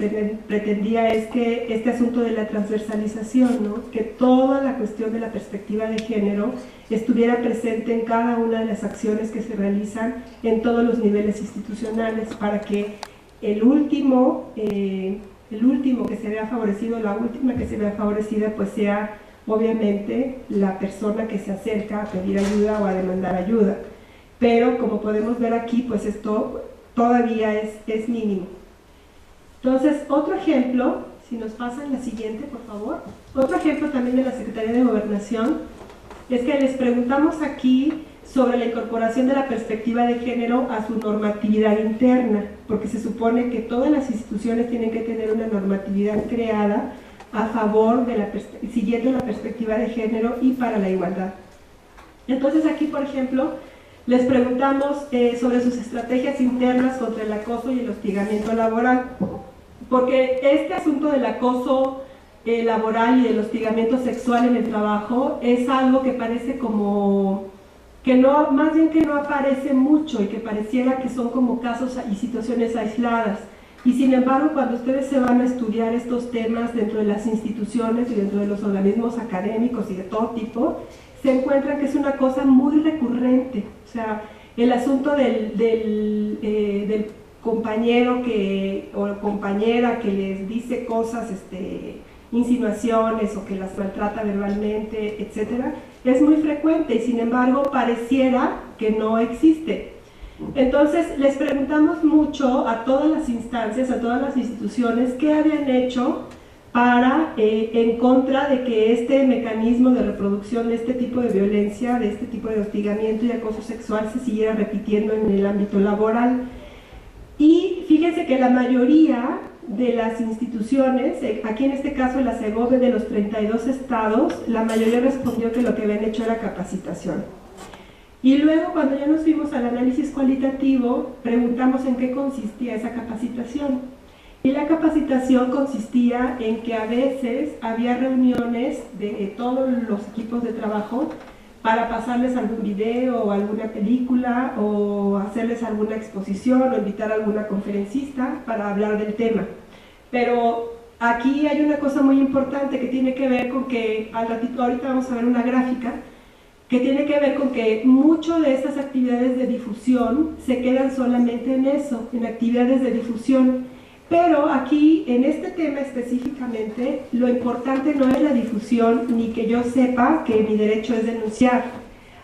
pretendía es que este asunto de la transversalización, ¿no? Que toda la cuestión de la perspectiva de género estuviera presente en cada una de las acciones que se realizan en todos los niveles institucionales, para que el último que se vea favorecido, la última que se vea favorecida, pues sea obviamente la persona que se acerca a pedir ayuda o a demandar ayuda. Pero como podemos ver aquí, pues esto todavía es mínimo. Entonces, otro ejemplo, si nos pasan la siguiente, por favor. Otro ejemplo también de la Secretaría de Gobernación es que les preguntamos aquí sobre la incorporación de la perspectiva de género a su normatividad interna, porque se supone que todas las instituciones tienen que tener una normatividad creada a favor siguiendo la perspectiva de género y para la igualdad. Entonces aquí, por ejemplo, les preguntamos sobre sus estrategias internas contra el acoso y el hostigamiento laboral, porque este asunto del acoso laboral y del hostigamiento sexual en el trabajo es algo que parece como que no, más bien que no aparece mucho y que pareciera que son como casos y situaciones aisladas. Y sin embargo, cuando ustedes se van a estudiar estos temas dentro de las instituciones y dentro de los organismos académicos y de todo tipo, se encuentran que es una cosa muy recurrente. O sea, el asunto del compañero o compañera que les dice cosas, insinuaciones o que las maltrata verbalmente, etcétera, es muy frecuente y sin embargo pareciera que no existe. Entonces les preguntamos mucho a todas las instancias, a todas las instituciones, qué habían hecho para, en contra de que este mecanismo de reproducción de este tipo de violencia, de este tipo de hostigamiento y acoso sexual se siguiera repitiendo en el ámbito laboral. Y fíjense que la mayoría de las instituciones, aquí en este caso la SEGOVE de los 32 estados, la mayoría respondió que lo que habían hecho era capacitación. Y luego cuando ya nos fuimos al análisis cualitativo, preguntamos en qué consistía esa capacitación. Y la capacitación consistía en que a veces había reuniones de todos los equipos de trabajo para pasarles algún video o alguna película o hacerles alguna exposición o invitar a alguna conferencista para hablar del tema. Pero aquí hay una cosa muy importante que tiene que ver con que, al ratito, ahorita vamos a ver una gráfica, que tiene que ver con que mucho de estas actividades de difusión se quedan solamente en eso, en actividades de difusión. Pero aquí, en este tema específicamente, lo importante no es la difusión ni que yo sepa que mi derecho es denunciar.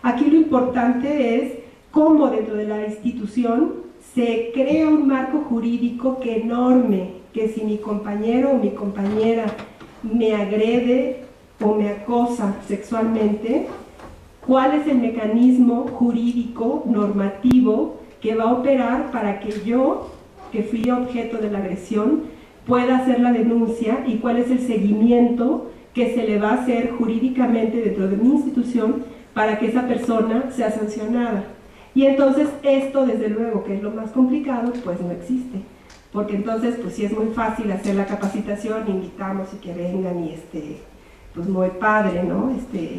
Aquí lo importante es cómo dentro de la institución se crea un marco jurídico que norme que si mi compañero o mi compañera me agrede o me acosa sexualmente, cuál es el mecanismo jurídico normativo que va a operar para que yo, que fui objeto de la agresión, pueda hacer la denuncia y cuál es el seguimiento que se le va a hacer jurídicamente dentro de mi institución para que esa persona sea sancionada. Y entonces esto, desde luego, que es lo más complicado, pues no existe. Porque entonces, pues sí es muy fácil hacer la capacitación, invitamos y que vengan y pues muy padre, ¿no?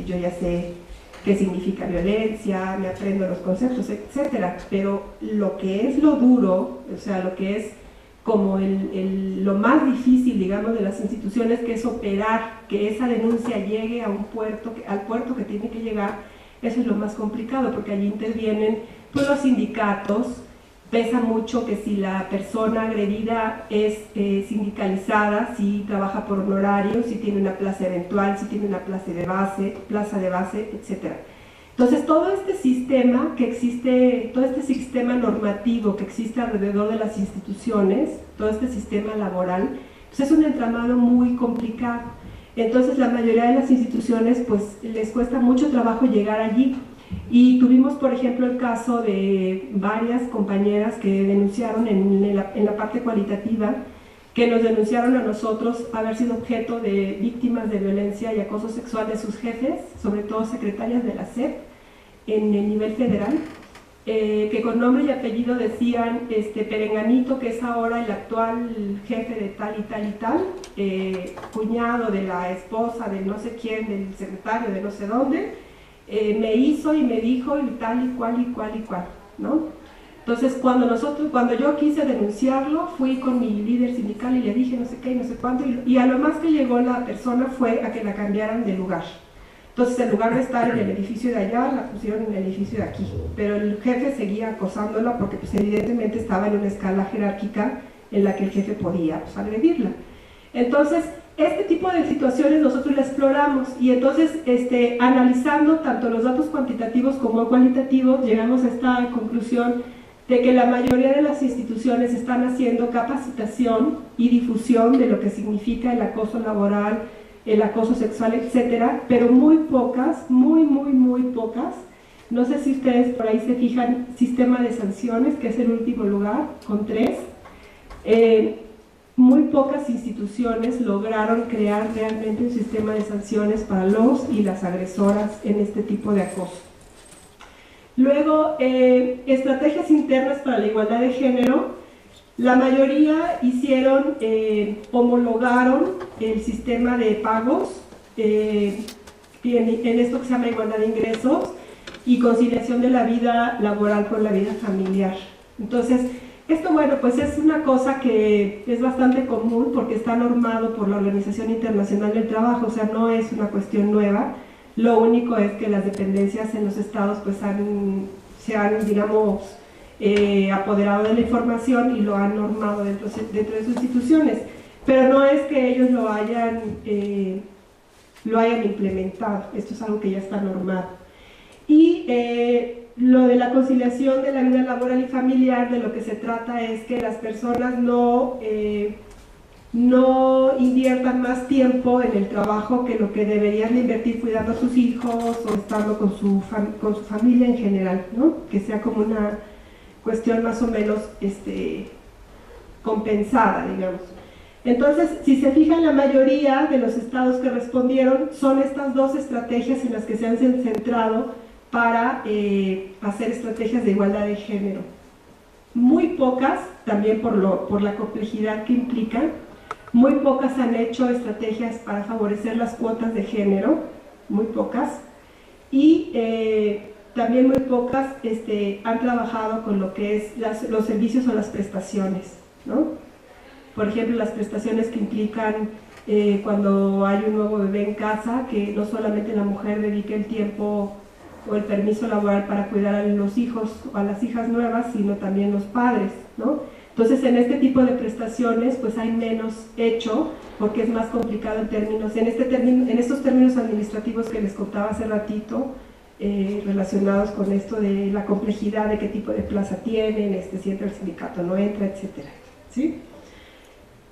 Yo ya sé qué significa violencia, me aprendo los conceptos, etcétera, pero lo que es lo duro, o sea, lo que es como lo más difícil, digamos, de las instituciones, que es operar, que esa denuncia llegue a un puerto, al puerto que tiene que llegar, eso es lo más complicado, porque allí intervienen pues, los sindicatos. Pesa mucho que si la persona agredida es sindicalizada, si trabaja por honorario, si tiene una plaza eventual, si tiene una plaza de base, etc. Entonces todo este sistema que existe, todo este sistema normativo que existe alrededor de las instituciones, todo este sistema laboral, pues es un entramado muy complicado. Entonces la mayoría de las instituciones pues les cuesta mucho trabajo llegar allí. Y tuvimos, por ejemplo, el caso de varias compañeras que denunciaron en la parte cualitativa, que nos denunciaron a nosotros haber sido objeto de víctimas de violencia y acoso sexual de sus jefes, sobre todo secretarias de la SEP, en el nivel federal, que con nombre y apellido decían Perenganito, que es ahora el actual jefe de tal y tal y tal, cuñado de la esposa de no sé quién, del secretario de no sé dónde, me hizo y me dijo y tal y cual, ¿no? Entonces cuando yo quise denunciarlo, fui con mi líder sindical y le dije no sé qué y no sé cuánto, y a lo más que llegó la persona fue a que la cambiaran de lugar. Entonces en lugar de estar en el edificio de allá, la pusieron en el edificio de aquí, pero el jefe seguía acosándola porque pues evidentemente estaba en una escala jerárquica en la que el jefe podía pues, agredirla. Entonces este tipo de situaciones nosotros la exploramos y entonces analizando tanto los datos cuantitativos como cualitativos llegamos a esta conclusión de que la mayoría de las instituciones están haciendo capacitación y difusión de lo que significa el acoso laboral, el acoso sexual, etcétera, pero muy pocas, muy pocas, no sé si ustedes por ahí se fijan, sistema de sanciones, que es el último lugar, con 3, muy pocas instituciones lograron crear realmente un sistema de sanciones para los y las agresoras en este tipo de acoso. Luego, estrategias internas para la igualdad de género. La mayoría homologaron el sistema de pagos en esto que se llama igualdad de ingresos, y conciliación de la vida laboral con la vida familiar. Entonces, esto, bueno, pues es una cosa que es bastante común porque está normado por la Organización Internacional del Trabajo, o sea, no es una cuestión nueva. Lo único es que las dependencias en los estados pues se han, digamos, apoderado de la información y lo han normado dentro de sus instituciones, pero no es que ellos lo hayan implementado, esto es algo que ya está normado. Y lo de la conciliación de la vida laboral y familiar, de lo que se trata es que las personas no inviertan más tiempo en el trabajo que lo que deberían de invertir cuidando a sus hijos o estando con su familia en general, ¿no? Que sea como una cuestión más o menos compensada, digamos. Entonces, si se fijan, la mayoría de los estados que respondieron son estas dos estrategias en las que se han centrado para hacer estrategias de igualdad de género. Muy pocas, también por la complejidad que implican, muy pocas han hecho estrategias para favorecer las cuotas de género, muy pocas, y también muy pocas han trabajado con lo que es los servicios o las prestaciones, ¿no? Por ejemplo, las prestaciones que implican cuando hay un nuevo bebé en casa, que no solamente la mujer dedique el tiempo o el permiso laboral para cuidar a los hijos o a las hijas nuevas, sino también los padres, ¿no? Entonces, en este tipo de prestaciones, pues hay menos hecho, porque es más complicado en términos, en estos términos administrativos que les contaba hace ratito, relacionados con esto de la complejidad de qué tipo de plaza tienen, si entra el sindicato, no entra, etcétera, ¿sí?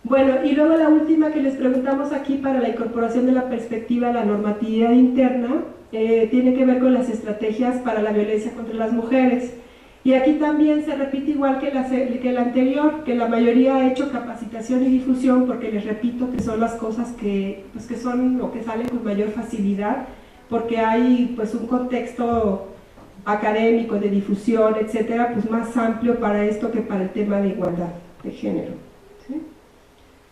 Bueno, y luego la última que les preguntamos aquí para la incorporación de la perspectiva a la normatividad interna, tiene que ver con las estrategias para la violencia contra las mujeres. Y aquí también se repite igual que la anterior, que la mayoría ha hecho capacitación y difusión, porque les repito que son las cosas que son o que salen con mayor facilidad, porque hay pues un contexto académico de difusión, etcétera, pues más amplio para esto que para el tema de igualdad de género, ¿sí?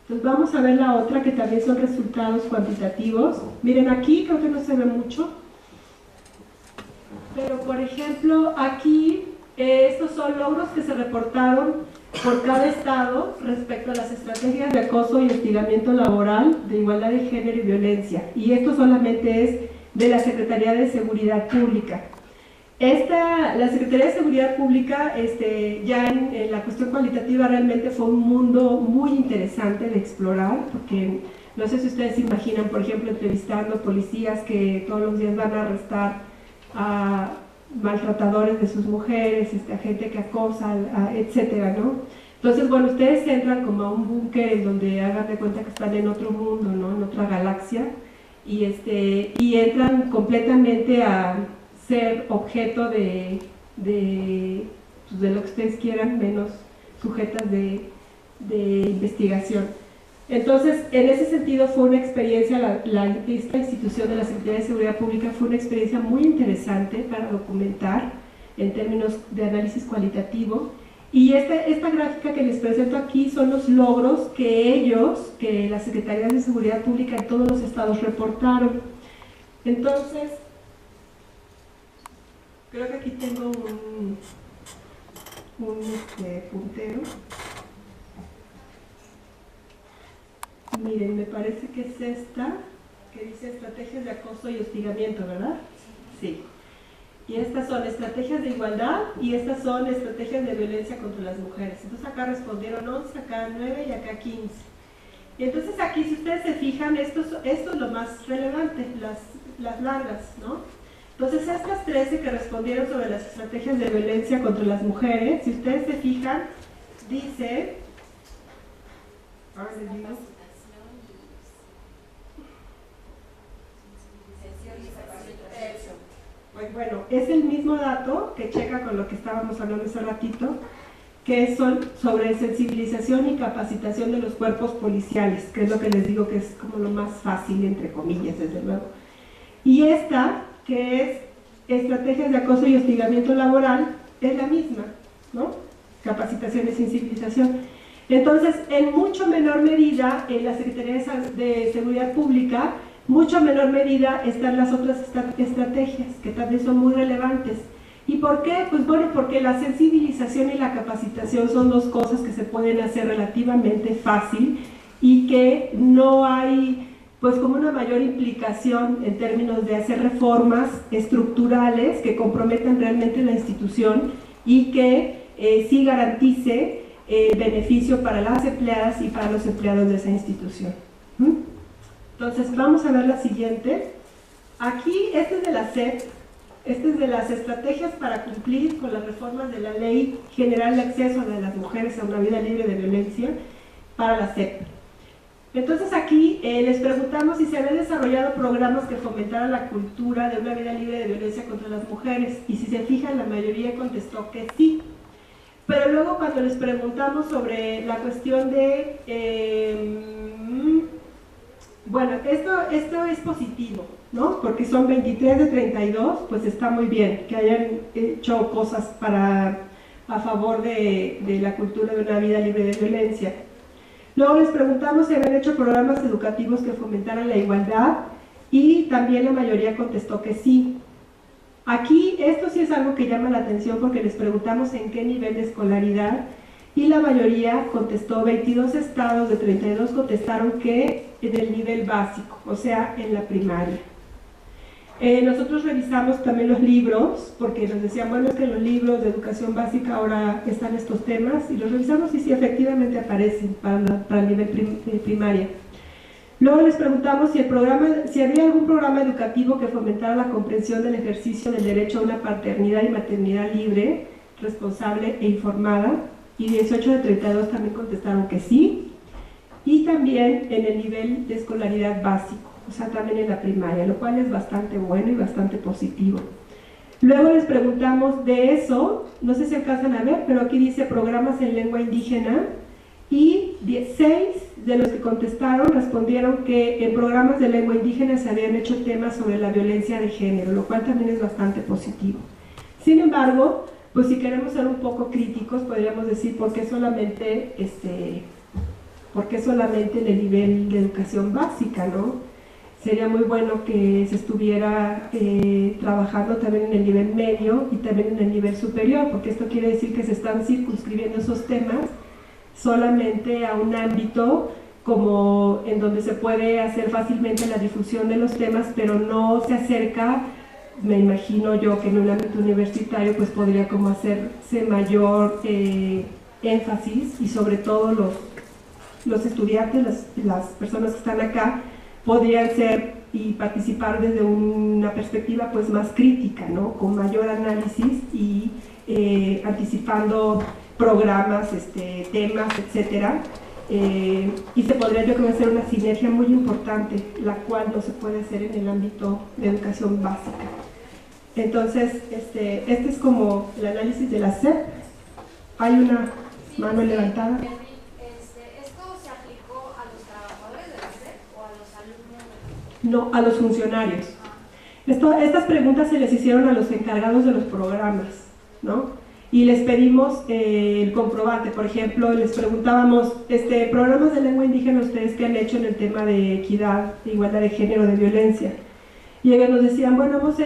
Entonces vamos a ver la otra, que también son resultados cuantitativos. Miren, aquí creo que no se ve mucho, pero por ejemplo aquí estos son logros que se reportaron por cada estado respecto a las estrategias de acoso y hostigamiento laboral, de igualdad de género y violencia, y esto solamente es de la Secretaría de Seguridad Pública. La Secretaría de Seguridad Pública, ya en la cuestión cualitativa, realmente fue un mundo muy interesante de explorar, porque no sé si ustedes se imaginan, por ejemplo, entrevistando policías que todos los días van a arrestar a maltratadores de sus mujeres, a gente que acosa, etcétera, ¿no? Entonces, bueno, ustedes entran como a un búnker en donde hagan de cuenta que están en otro mundo, ¿no? En otra galaxia, y entran completamente a ser objeto de lo que ustedes quieran, menos sujetas de investigación. Entonces, en ese sentido fue una experiencia, esta institución de la Secretaría de Seguridad Pública fue una experiencia muy interesante para documentar en términos de análisis cualitativo. Y esta gráfica que les presento aquí son los logros que la Secretaría de Seguridad Pública en todos los estados reportaron. Entonces, creo que aquí tengo un puntero. Miren, me parece que es esta, que dice estrategias de acoso y hostigamiento, ¿verdad? Sí. Y estas son estrategias de igualdad y estas son estrategias de violencia contra las mujeres. Entonces acá respondieron 11, acá 9 y acá 15. Y entonces aquí, si ustedes se fijan, esto es lo más relevante, las largas, ¿no? Entonces estas 13 que respondieron sobre las estrategias de violencia contra las mujeres, si ustedes se fijan, dice... Ahora les digo... Bueno, es el mismo dato que checa con lo que estábamos hablando hace ratito, que son sobre sensibilización y capacitación de los cuerpos policiales, que es lo que les digo que es como lo más fácil, entre comillas, desde luego. Y esta, que es estrategias de acoso y hostigamiento laboral, es la misma, ¿no? Capacitación y sensibilización. Entonces, en mucho menor medida, en la Secretaría de Seguridad Pública mucho menor medida están las otras estrategias que también son muy relevantes. ¿Y por qué? Pues bueno, porque la sensibilización y la capacitación son dos cosas que se pueden hacer relativamente fácil y que no hay pues como una mayor implicación en términos de hacer reformas estructurales que comprometan realmente la institución y que sí garantice beneficio para las empleadas y para los empleados de esa institución. Entonces vamos a ver la siguiente. Aquí, este es de la SEP, este es de las estrategias para cumplir con las reformas de la Ley General de Acceso de las Mujeres a una Vida Libre de Violencia para la SEP. Entonces aquí les preguntamos si se habían desarrollado programas que fomentaran la cultura de una vida libre de violencia contra las mujeres, y si se fijan la mayoría contestó que sí. Pero luego cuando les preguntamos sobre la cuestión de bueno, esto es positivo, ¿no? Porque son 23 de 32, pues está muy bien que hayan hecho cosas a favor de la cultura de una vida libre de violencia. Luego les preguntamos si habían hecho programas educativos que fomentaran la igualdad, y también la mayoría contestó que sí. Aquí esto sí es algo que llama la atención porque les preguntamos en qué nivel de escolaridad, y la mayoría contestó, 22 estados de 32 contestaron que en el nivel básico, o sea, en la primaria. Nosotros revisamos también los libros, porque nos decían, bueno, es que en los libros de educación básica ahora están estos temas, y los revisamos y sí, efectivamente aparecen para el nivel primaria. Luego les preguntamos si había algún programa educativo que fomentara la comprensión del ejercicio del derecho a una paternidad y maternidad libre, responsable e informada, y 18 de 32 también contestaron que sí, y también en el nivel de escolaridad básico, o sea, también en la primaria, lo cual es bastante bueno y bastante positivo. Luego les preguntamos de eso, no sé si alcanzan a ver, pero aquí dice programas en lengua indígena, y 6 de los que contestaron respondieron que en programas de lengua indígena se habían hecho temas sobre la violencia de género, lo cual también es bastante positivo. Sin embargo, pues si queremos ser un poco críticos, podríamos decir por qué solamente en el nivel de educación básica, ¿no? Sería muy bueno que se estuviera trabajando también en el nivel medio y también en el nivel superior, porque esto quiere decir que se están circunscribiendo esos temas solamente a un ámbito como en donde se puede hacer fácilmente la difusión de los temas, pero no se acerca. Me imagino yo que en un ámbito universitario pues podría como hacerse mayor énfasis, y sobre todo los estudiantes, las personas que están acá, podrían ser y participar desde una perspectiva pues más crítica, ¿no? Con mayor análisis y anticipando programas, temas, etcétera. Y se podría, yo creo, hacer una sinergia muy importante, la cual no se puede hacer en el ámbito de educación básica. Entonces, este es como el análisis de la SEP. Hay una mano levantada. ¿Esto se aplicó a los trabajadores de la SEP o a los alumnos? No, a los funcionarios. Estas preguntas se les hicieron a los encargados de los programas, ¿no? Y les pedimos el comprobante. Por ejemplo, les preguntábamos, programas de lengua indígena, ¿ustedes qué han hecho en el tema de equidad, de igualdad de género, de violencia? Y ellos nos decían, bueno, hemos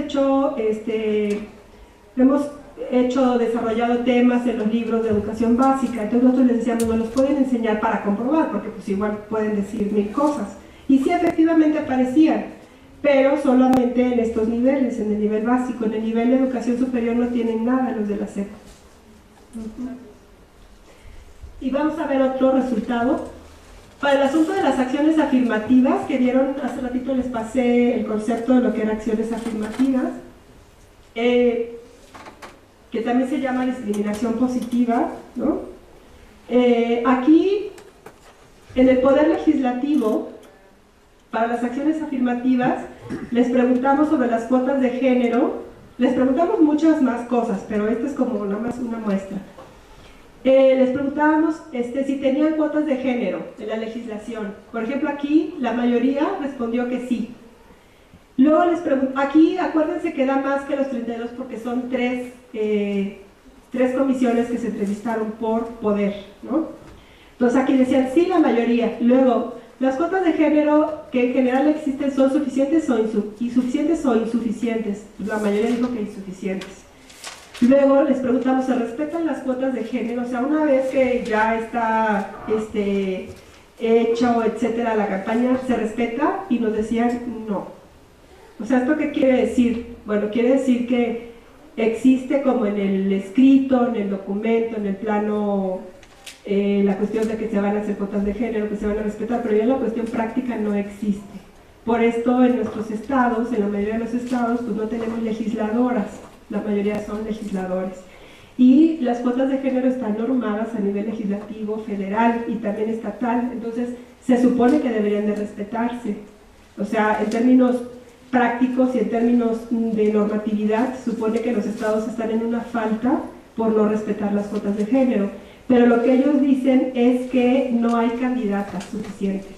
desarrollado temas en los libros de educación básica. Entonces nosotros les decíamos, nos los pueden enseñar para comprobar, porque pues igual pueden decir 1000 cosas. Y sí, efectivamente aparecían, pero solamente en estos niveles, en el nivel básico. En el nivel de educación superior no tienen nada los de la SEP. Y vamos a ver otro resultado. Para el asunto de las acciones afirmativas, que vieron hace ratito, les pasé el concepto de lo que eran acciones afirmativas, que también se llama discriminación positiva, ¿no? Aquí, en el Poder Legislativo, para las acciones afirmativas, les preguntamos sobre las cuotas de género. Les preguntamos muchas más cosas, pero esta es como nada más una muestra. Les preguntábamos si tenían cuotas de género en la legislación. Por ejemplo, aquí la mayoría respondió que sí. Luego les preguntamos, aquí acuérdense que da más que los 32 porque son tres comisiones que se entrevistaron por poder, ¿no? Entonces aquí decían sí la mayoría. Luego Las cuotas de género que en general existen son suficientes o insuficientes. La mayoría dijo que insuficientes. Luego les preguntamos, ¿se respetan las cuotas de género? O sea, una vez que ya está hecha o etcétera la campaña, ¿se respeta? Y nos decían no. O sea, ¿esto qué quiere decir? Bueno, quiere decir que existe como en el escrito, en el documento, en el plano, la cuestión de que se van a hacer cuotas de género, que se van a respetar, pero ya la cuestión práctica no existe. Por esto en nuestros estados, en la mayoría de los estados, pues no tenemos legisladoras. La mayoría son legisladores. Y las cuotas de género están normadas a nivel legislativo, federal y también estatal. Entonces, se supone que deberían de respetarse. O sea, en términos prácticos y en términos de normatividad, se supone que los estados están en una falta por no respetar las cuotas de género. Pero lo que ellos dicen es que no hay candidatas suficientes.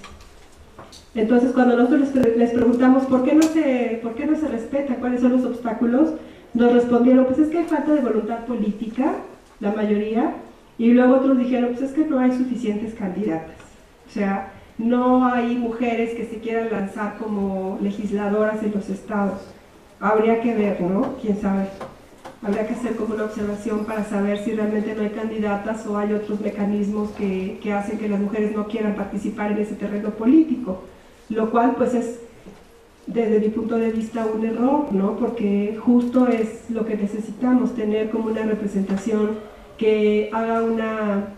Entonces, cuando nosotros les preguntamos ¿por qué no se respeta? ¿Cuáles son los obstáculos? Nos respondieron, pues es que hay falta de voluntad política, la mayoría, y luego otros dijeron, pues es que no hay suficientes candidatas. O sea, no hay mujeres que se quieran lanzar como legisladoras en los estados. Habría que ver, ¿no? ¿Quién sabe? Habría que hacer como una observación para saber si realmente no hay candidatas o hay otros mecanismos que hacen que las mujeres no quieran participar en ese terreno político, lo cual pues es, desde mi punto de vista, un error, ¿no? Porque justo es lo que necesitamos, tener como una representación que haga una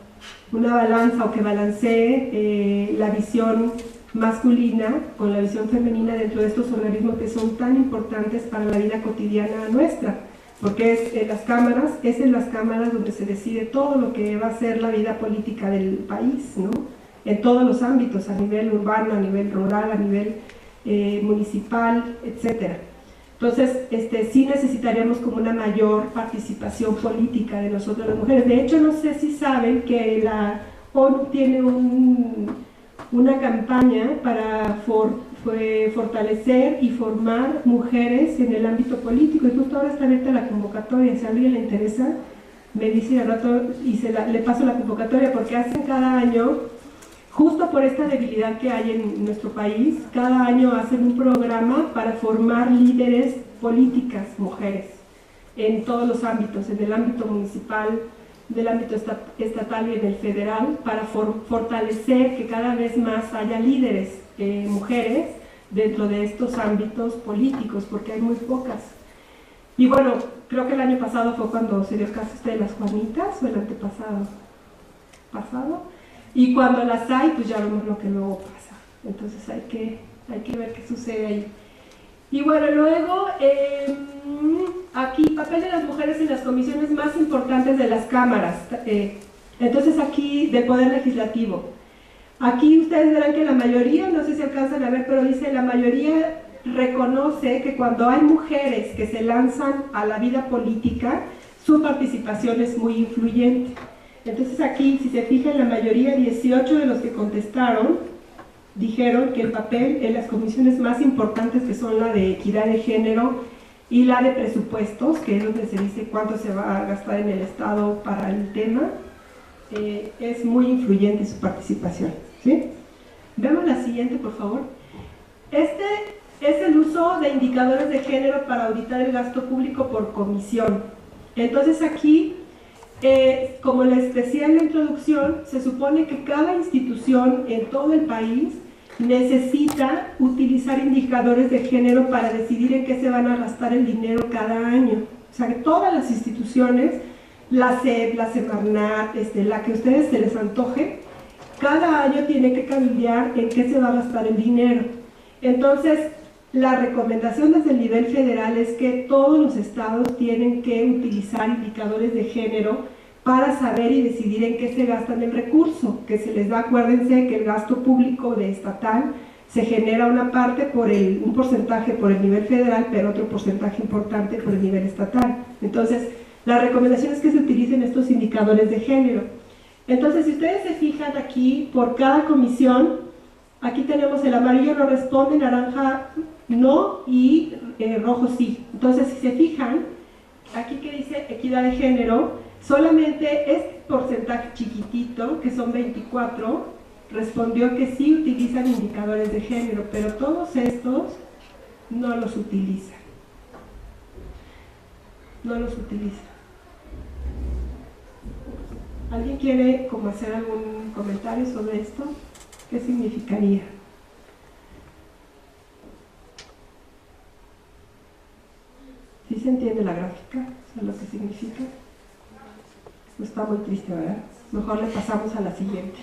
balanza o que balancee la visión masculina con la visión femenina dentro de estos organismos que son tan importantes para la vida cotidiana nuestra, porque es en las cámaras donde se decide todo lo que va a ser la vida política del país, ¿no? En todos los ámbitos, a nivel urbano, a nivel rural, a nivel municipal, etcétera. Entonces, sí necesitaríamos como una mayor participación política de nosotros las mujeres. De hecho, no sé si saben que la ONU tiene una campaña para fortalecer y formar mujeres en el ámbito político, y justo ahora está abierta la convocatoria. Si a alguien le interesa, me dice al rato y le paso la convocatoria, porque hacen cada año, justo por esta debilidad que hay en nuestro país, cada año hacen un programa para formar líderes políticas, mujeres, en todos los ámbitos, en el ámbito municipal, del ámbito estatal y en el federal, para fortalecer que cada vez más haya líderes, mujeres, dentro de estos ámbitos políticos, porque hay muy pocas. Y bueno, creo que el año pasado fue cuando se dio el caso de las Juanitas, o el antepasado, y cuando las hay, pues ya vemos lo que luego pasa. Entonces hay que ver qué sucede ahí. Y bueno, luego, aquí, papel de las mujeres en las comisiones más importantes de las cámaras. Entonces aquí, del Poder Legislativo. Aquí ustedes verán que la mayoría, no sé si alcanzan a ver, pero dice, la mayoría reconoce que cuando hay mujeres que se lanzan a la vida política, su participación es muy influyente. Entonces aquí, si se fijan, la mayoría, 18 de los que contestaron, dijeron que el papel en las comisiones más importantes, que son la de equidad de género y la de presupuestos, que es donde se dice cuánto se va a gastar en el Estado para el tema, es muy influyente su participación, ¿sí? Veamos la siguiente, por favor. Este es el uso de indicadores de género para auditar el gasto público por comisión. Entonces aquí, como les decía en la introducción, se supone que cada institución en todo el país necesita utilizar indicadores de género para decidir en qué se van a gastar el dinero cada año. O sea, que todas las instituciones, la SEP, la Semarnat, la que a ustedes se les antoje, cada año tiene que cabildear en qué se va a gastar el dinero. Entonces, la recomendación desde el nivel federal es que todos los estados tienen que utilizar indicadores de género para saber y decidir en qué se gastan el recurso que se les da. Acuérdense que el gasto público de estatal se genera una parte un porcentaje por el nivel federal, pero otro porcentaje importante por el nivel estatal. Entonces, la recomendación es que se utilicen estos indicadores de género. Entonces, si ustedes se fijan aquí, por cada comisión, aquí tenemos el amarillo no responde, naranja no y rojo sí. Entonces, si se fijan, aquí que dice equidad de género, solamente este porcentaje chiquitito, que son 24, respondió que sí utilizan indicadores de género, pero todos estos no los utilizan. No los utilizan. ¿Alguien quiere como hacer algún comentario sobre esto? ¿Qué significaría? ¿Sí se entiende la gráfica? O sea, lo que significa. No está muy triste, ¿verdad? Mejor le pasamos a la siguiente.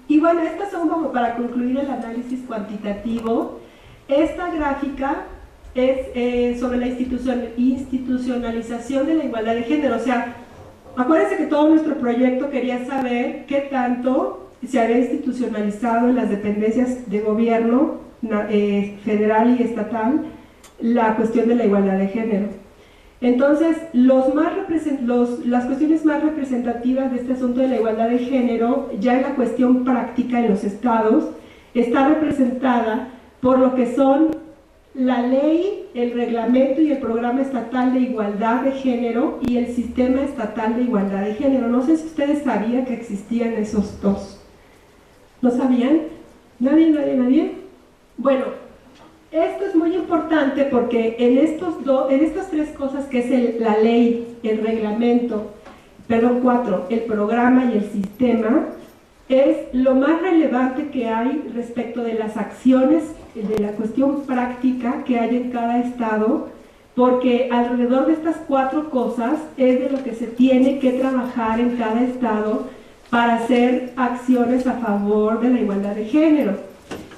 Y bueno, estas son como para concluir el análisis cuantitativo. Esta gráfica es sobre la institucionalización de la igualdad de género. O sea, acuérdense que todo nuestro proyecto quería saber qué tanto se había institucionalizado en las dependencias de gobierno federal y estatal la cuestión de la igualdad de género. Entonces, las cuestiones más representativas de este asunto de la igualdad de género, ya en la cuestión práctica en los estados, está representada por lo que son la ley, el reglamento y el programa estatal de igualdad de género y el sistema estatal de igualdad de género. No sé si ustedes sabían que existían esos dos. ¿No sabían? ¿Nadie? Bueno, esto es muy importante porque en estas tres cosas que es la ley, el reglamento, el programa y el sistema, es lo más relevante que hay respecto de las acciones, de la cuestión práctica que hay en cada estado, porque alrededor de estas cuatro cosas es de lo que se tiene que trabajar en cada estado para hacer acciones a favor de la igualdad de género,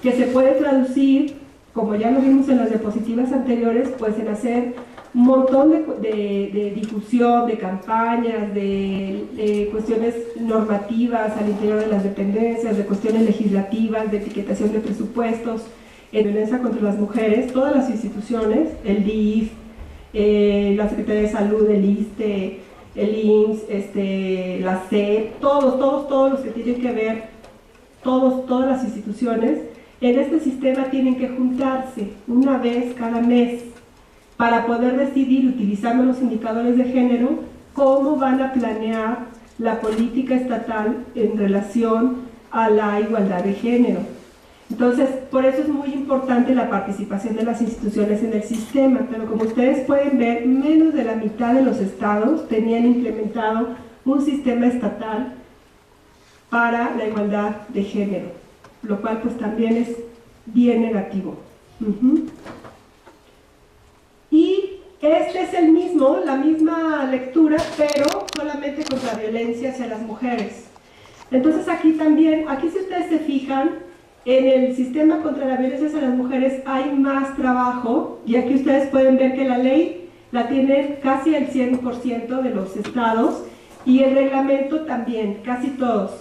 que se puede traducir, como ya lo vimos en las diapositivas anteriores, pues en hacer un montón de difusión, de campañas, de cuestiones normativas al interior de las dependencias, de cuestiones legislativas, de etiquetación de presupuestos, en violencia contra las mujeres, todas las instituciones, el DIF, la Secretaría de Salud, el ISSSTE, el IMSS, la SEP, todos los que tienen que ver, todas las instituciones, en este sistema tienen que juntarse una vez cada mes para poder decidir, utilizando los indicadores de género, cómo van a planear la política estatal en relación a la igualdad de género. Entonces, por eso es muy importante la participación de las instituciones en el sistema, pero como ustedes pueden ver, menos de la mitad de los estados tenían implementado un sistema estatal para la igualdad de género, lo cual pues también es bien negativo. Y este es la misma lectura, pero solamente contra violencia hacia las mujeres. Entonces aquí si ustedes se fijan, en el sistema contra la violencia hacia las mujeres hay más trabajo, y aquí ustedes pueden ver que la ley la tienen casi el 100% de los estados, y el reglamento también, casi todos.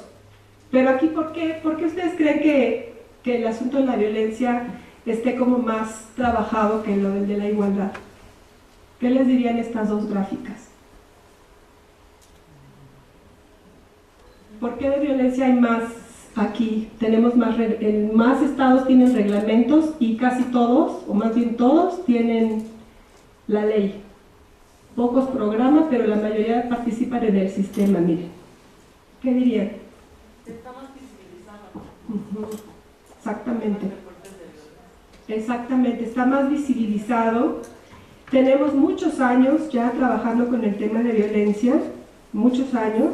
Pero aquí, ¿por qué ustedes creen que el asunto de la violencia esté como más trabajado que lo del de la igualdad? ¿Qué les dirían estas dos gráficas? ¿Por qué de violencia hay más aquí? Tenemos más estados tienen reglamentos y casi todos, o más bien todos, tienen la ley. Pocos programas, pero la mayoría participan en el sistema, miren. ¿Qué dirían? Está más visibilizado. Exactamente, está más visibilizado. Tenemos muchos años ya trabajando con el tema de violencia, muchos años.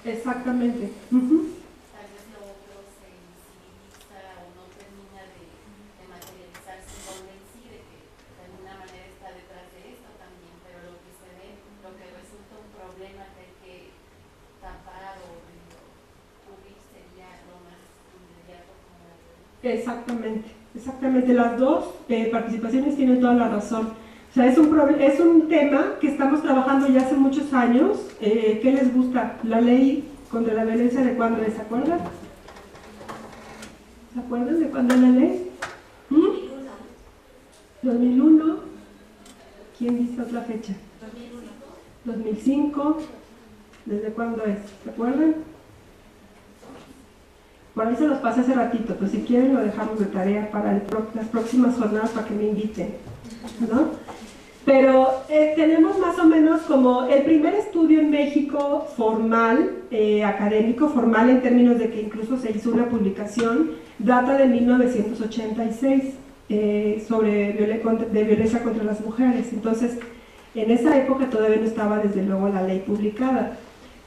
Exactamente. Tal vez lo otro se invisibiliza o no termina de materializarse donde en sí, de que de alguna manera está detrás de esto también, pero lo que se ve, lo que resulta un problema que hay que tapar o cubrir sería lo más inmediato como la Exactamente. Las dos participaciones tienen toda la razón. O sea, es un tema que estamos trabajando ya hace muchos años. ¿Qué les gusta? La ley contra la violencia, ¿de cuándo es? ¿Se acuerdan? ¿Se acuerdan de cuándo es la ley? 2001. ¿Quién dice otra fecha? 2005. ¿Desde cuándo es? ¿Se acuerdan? Por ahí se los pasé hace ratito, pero si quieren lo dejamos de tarea para las próximas jornadas para que me inviten, ¿no? Pero tenemos más o menos como el primer estudio en México formal, académico, formal en términos de que incluso se hizo una publicación, data de 1986 de violencia contra las mujeres. Entonces, en esa época todavía no estaba desde luego la ley publicada.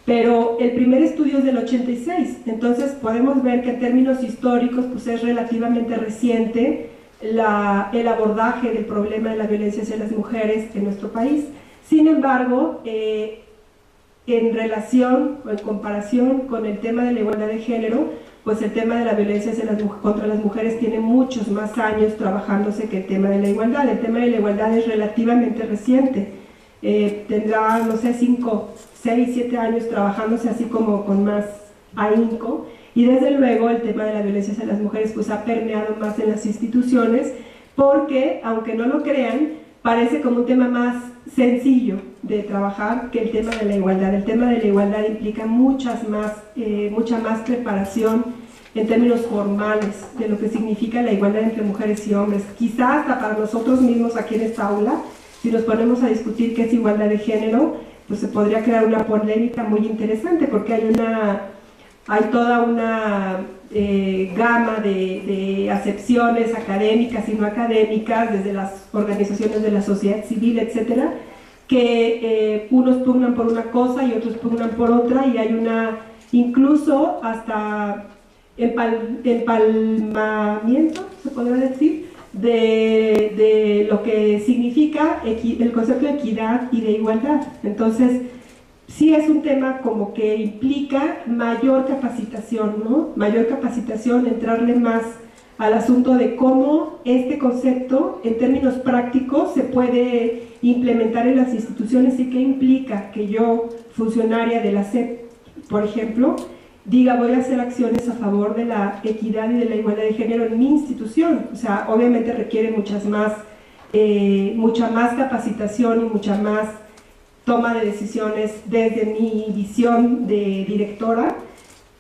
Pero el primer estudio es del 86, entonces podemos ver que en términos históricos pues es relativamente reciente el abordaje del problema de la violencia hacia las mujeres en nuestro país. Sin embargo, en relación o en comparación con el tema de la igualdad de género, pues el tema de la violencia contra las mujeres tiene muchos más años trabajándose que el tema de la igualdad. El tema de la igualdad es relativamente reciente, tendrá, no sé, 5, 6, 7 años trabajándose así como con más ahínco, y desde luego el tema de la violencia hacia las mujeres pues ha permeado más en las instituciones, porque aunque no lo crean, parece como un tema más sencillo de trabajar que el tema de la igualdad. El tema de la igualdad implica mucha más preparación en términos formales de lo que significa la igualdad entre mujeres y hombres. Quizás hasta para nosotros mismos aquí en esta aula, si nos ponemos a discutir qué es igualdad de género, pues se podría crear una polémica muy interesante, porque hay toda una gama de acepciones académicas y no académicas, desde las organizaciones de la sociedad civil, etcétera, que unos pugnan por una cosa y otros pugnan por otra, y hay incluso hasta empalmamiento, se podría decir, de lo que significa el concepto de equidad y de igualdad. Entonces, sí es un tema como que implica mayor capacitación, ¿no? Mayor capacitación, entrarle más al asunto de cómo este concepto, en términos prácticos, se puede implementar en las instituciones y qué implica que yo, funcionaria de la SEP, por ejemplo, diga voy a hacer acciones a favor de la equidad y de la igualdad de género en mi institución. O sea, obviamente requiere mucha más capacitación y mucha más toma de decisiones desde mi visión de directora,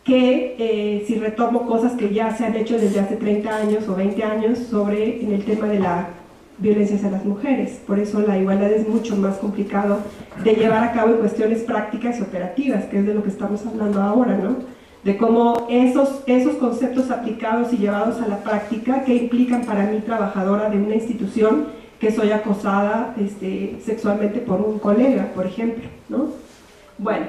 que si retomo cosas que ya se han hecho desde hace 30 años o 20 años en el tema de la violencia hacia las mujeres. Por eso la igualdad es mucho más complicado de llevar a cabo en cuestiones prácticas y operativas, que es de lo que estamos hablando ahora, ¿no? De cómo esos conceptos aplicados y llevados a la práctica, que implican para mí, trabajadora de una institución, que soy acosada sexualmente por un colega, por ejemplo, ¿no? Bueno,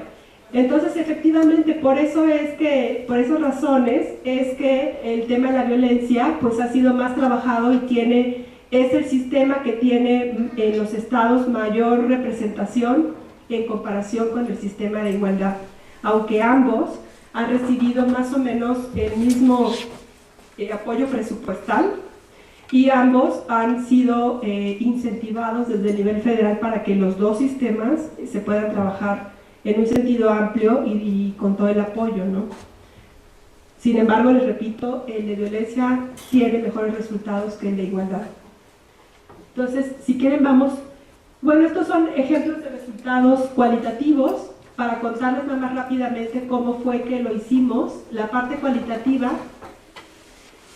entonces efectivamente por esas razones es que el tema de la violencia pues ha sido más trabajado y es el sistema que tiene en los estados mayor representación en comparación con el sistema de igualdad, aunque ambos han recibido más o menos el mismo apoyo presupuestal, y ambos han sido incentivados desde el nivel federal para que los dos sistemas se puedan trabajar en un sentido amplio y con todo el apoyo, ¿no? Sin embargo, les repito, el de violencia tiene mejores resultados que el de igualdad. Entonces, si quieren bueno, estos son ejemplos de resultados cualitativos para contarles más rápidamente cómo fue que lo hicimos. La parte cualitativa,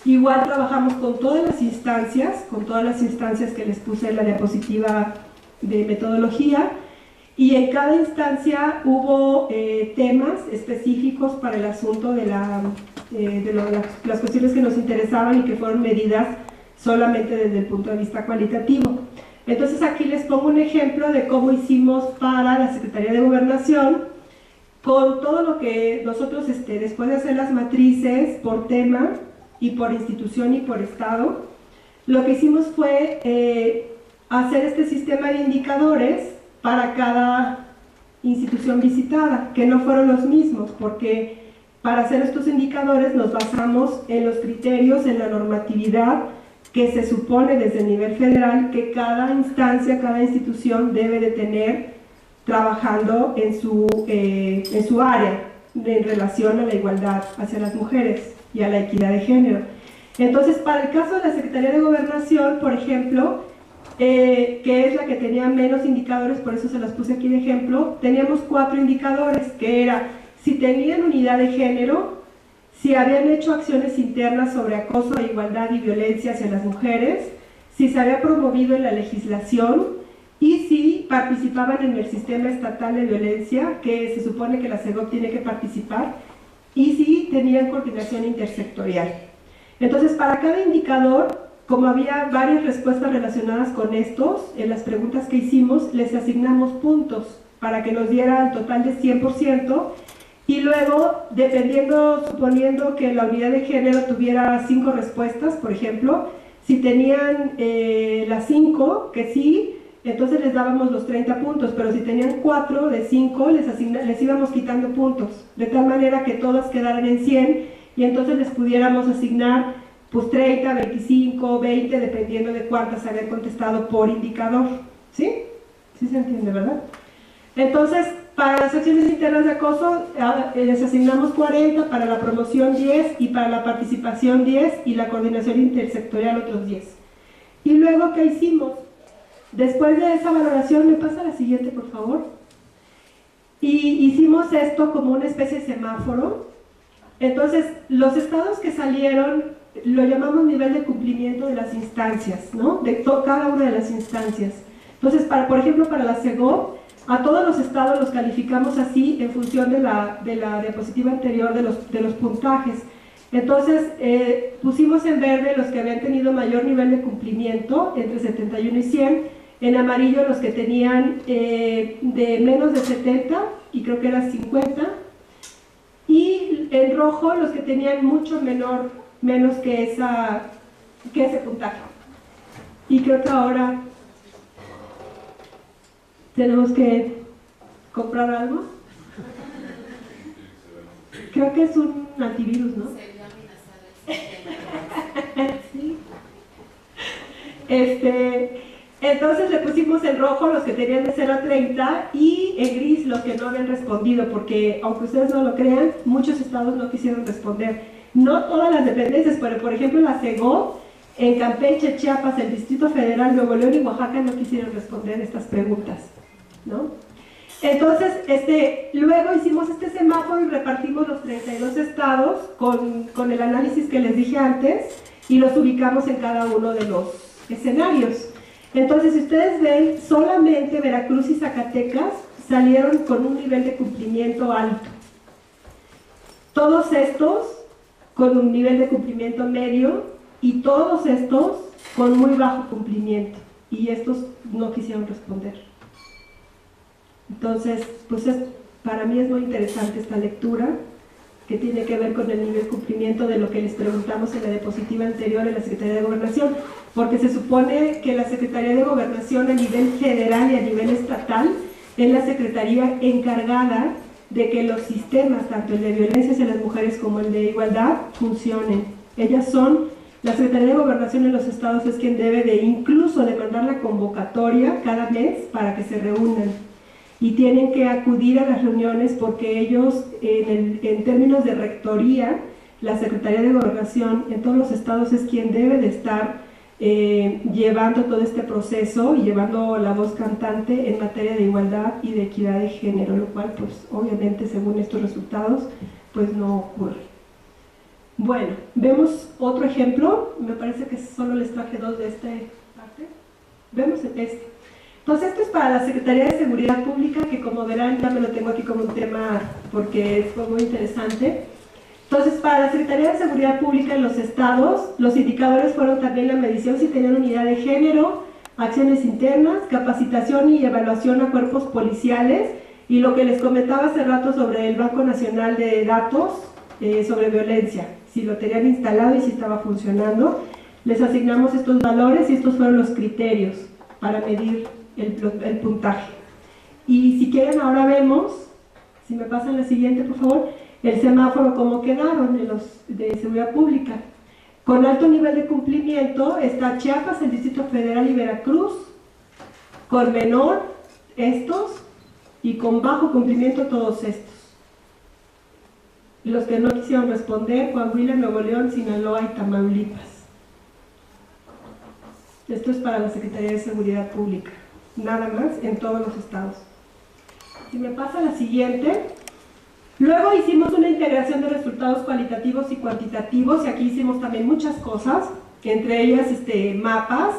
igual trabajamos con todas las instancias que les puse en la diapositiva de metodología, y en cada instancia hubo temas específicos para el asunto de las cuestiones que nos interesaban y que fueron medidas solamente desde el punto de vista cualitativo. Entonces aquí les pongo un ejemplo de cómo hicimos para la Secretaría de Gobernación, con todo lo que nosotros, después de hacer las matrices por tema y por institución y por estado, lo que hicimos fue hacer este sistema de indicadores para cada institución visitada, que no fueron los mismos, porque para hacer estos indicadores nos basamos en los criterios, en la normatividad que se supone desde el nivel federal que cada instancia, cada institución debe de tener trabajando en su área en relación a la igualdad hacia las mujeres y a la equidad de género. Entonces, para el caso de la Secretaría de Gobernación, por ejemplo, que es la que tenía menos indicadores, por eso se las puse aquí de ejemplo, teníamos 4 indicadores, que era si tenían unidad de género, si habían hecho acciones internas sobre acoso, igualdad y violencia hacia las mujeres, si se había promovido en la legislación y si participaban en el sistema estatal de violencia, que se supone que la CEGOP tiene que participar, y si tenían coordinación intersectorial. Entonces, para cada indicador, como había varias respuestas relacionadas con estos, en las preguntas que hicimos, les asignamos puntos para que nos diera el total de 100%, y luego, dependiendo, suponiendo que la unidad de género tuviera 5 respuestas, por ejemplo, si tenían las 5, que sí, entonces les dábamos los 30 puntos, pero si tenían 4 de 5, les íbamos quitando puntos, de tal manera que todas quedaran en 100, y entonces les pudiéramos asignar pues 30, 25, 20, dependiendo de cuántas habían contestado por indicador. ¿Sí? ¿Sí se entiende, verdad? Entonces, para las acciones internas de acoso les asignamos 40, para la promoción 10, y para la participación 10, y la coordinación intersectorial otros 10. Y luego, ¿qué hicimos? Después de esa valoración, ¿me pasa la siguiente, por favor? Y hicimos esto como una especie de semáforo. Entonces, los estados que salieron, lo llamamos nivel de cumplimiento de las instancias, ¿no? De cada una de las instancias. Entonces, por ejemplo, para la CEGOP, a todos los estados los calificamos así en función de la diapositiva anterior de los puntajes. Entonces, pusimos en verde los que habían tenido mayor nivel de cumplimiento, entre 71 y 100, en amarillo los que tenían de menos de 70, y creo que era 50, y en rojo los que tenían mucho menos que ese puntaje. Y creo que ahora tenemos que comprar algo. Creo que es un antivirus, ¿no? Se vio amenazado el sistema. Sí. Entonces le pusimos en rojo los que tenían de 0 a 30 y en gris los que no habían respondido, porque aunque ustedes no lo crean, muchos estados no quisieron responder. No todas las dependencias, pero por ejemplo la CEGOP, en Campeche, Chiapas, el Distrito Federal, Nuevo León y Oaxaca no quisieron responder estas preguntas, ¿no? Entonces, luego hicimos este semáforo y repartimos los 32 estados con el análisis que les dije antes, y los ubicamos en cada uno de los escenarios. Entonces, si ustedes ven, solamente Veracruz y Zacatecas salieron con un nivel de cumplimiento alto. Todos estos con un nivel de cumplimiento medio, y todos estos con muy bajo cumplimiento, y estos no quisieron responder. Entonces, pues para mí es muy interesante esta lectura, que tiene que ver con el nivel de cumplimiento de lo que les preguntamos en la diapositiva anterior en la Secretaría de Gobernación, porque se supone que la Secretaría de Gobernación a nivel federal y a nivel estatal es la secretaría encargada de que los sistemas, tanto el de violencia hacia las mujeres como el de igualdad, funcionen. La Secretaría de Gobernación en los estados es quien debe de incluso de mandar la convocatoria cada mes para que se reúnan, y tienen que acudir a las reuniones porque ellos, en términos de rectoría, la Secretaría de Gobernación en todos los estados es quien debe de estar llevando todo este proceso y llevando la voz cantante en materia de igualdad y de equidad de género, lo cual pues obviamente según estos resultados pues no ocurre. Bueno, vemos otro ejemplo, me parece que solo les traje 2 de esta parte. Vemos este. Entonces esto es para la Secretaría de Seguridad Pública, que como verán ya me lo tengo aquí como un tema porque fue muy interesante. Entonces, para la Secretaría de Seguridad Pública en los estados, los indicadores fueron también la medición si tenían unidad de género, acciones internas, capacitación y evaluación a cuerpos policiales, y lo que les comentaba hace rato sobre el Banco Nacional de Datos sobre violencia, si lo tenían instalado y si estaba funcionando. Les asignamos estos valores y estos fueron los criterios para medir el puntaje. Y si quieren ahora vemos, si me pasan la siguiente por favor, el semáforo cómo quedaron de los de seguridad pública. Con alto nivel de cumplimiento está Chiapas, el Distrito Federal y Veracruz, con menor estos, y con bajo cumplimiento todos estos. Los que no quisieron responder, Coahuila, Nuevo León, Sinaloa y Tamaulipas. Esto es para la Secretaría de Seguridad Pública, nada más en todos los estados. Si me pasa la siguiente, Luego hicimos una integración de resultados cualitativos y cuantitativos, y aquí hicimos también muchas cosas, entre ellas mapas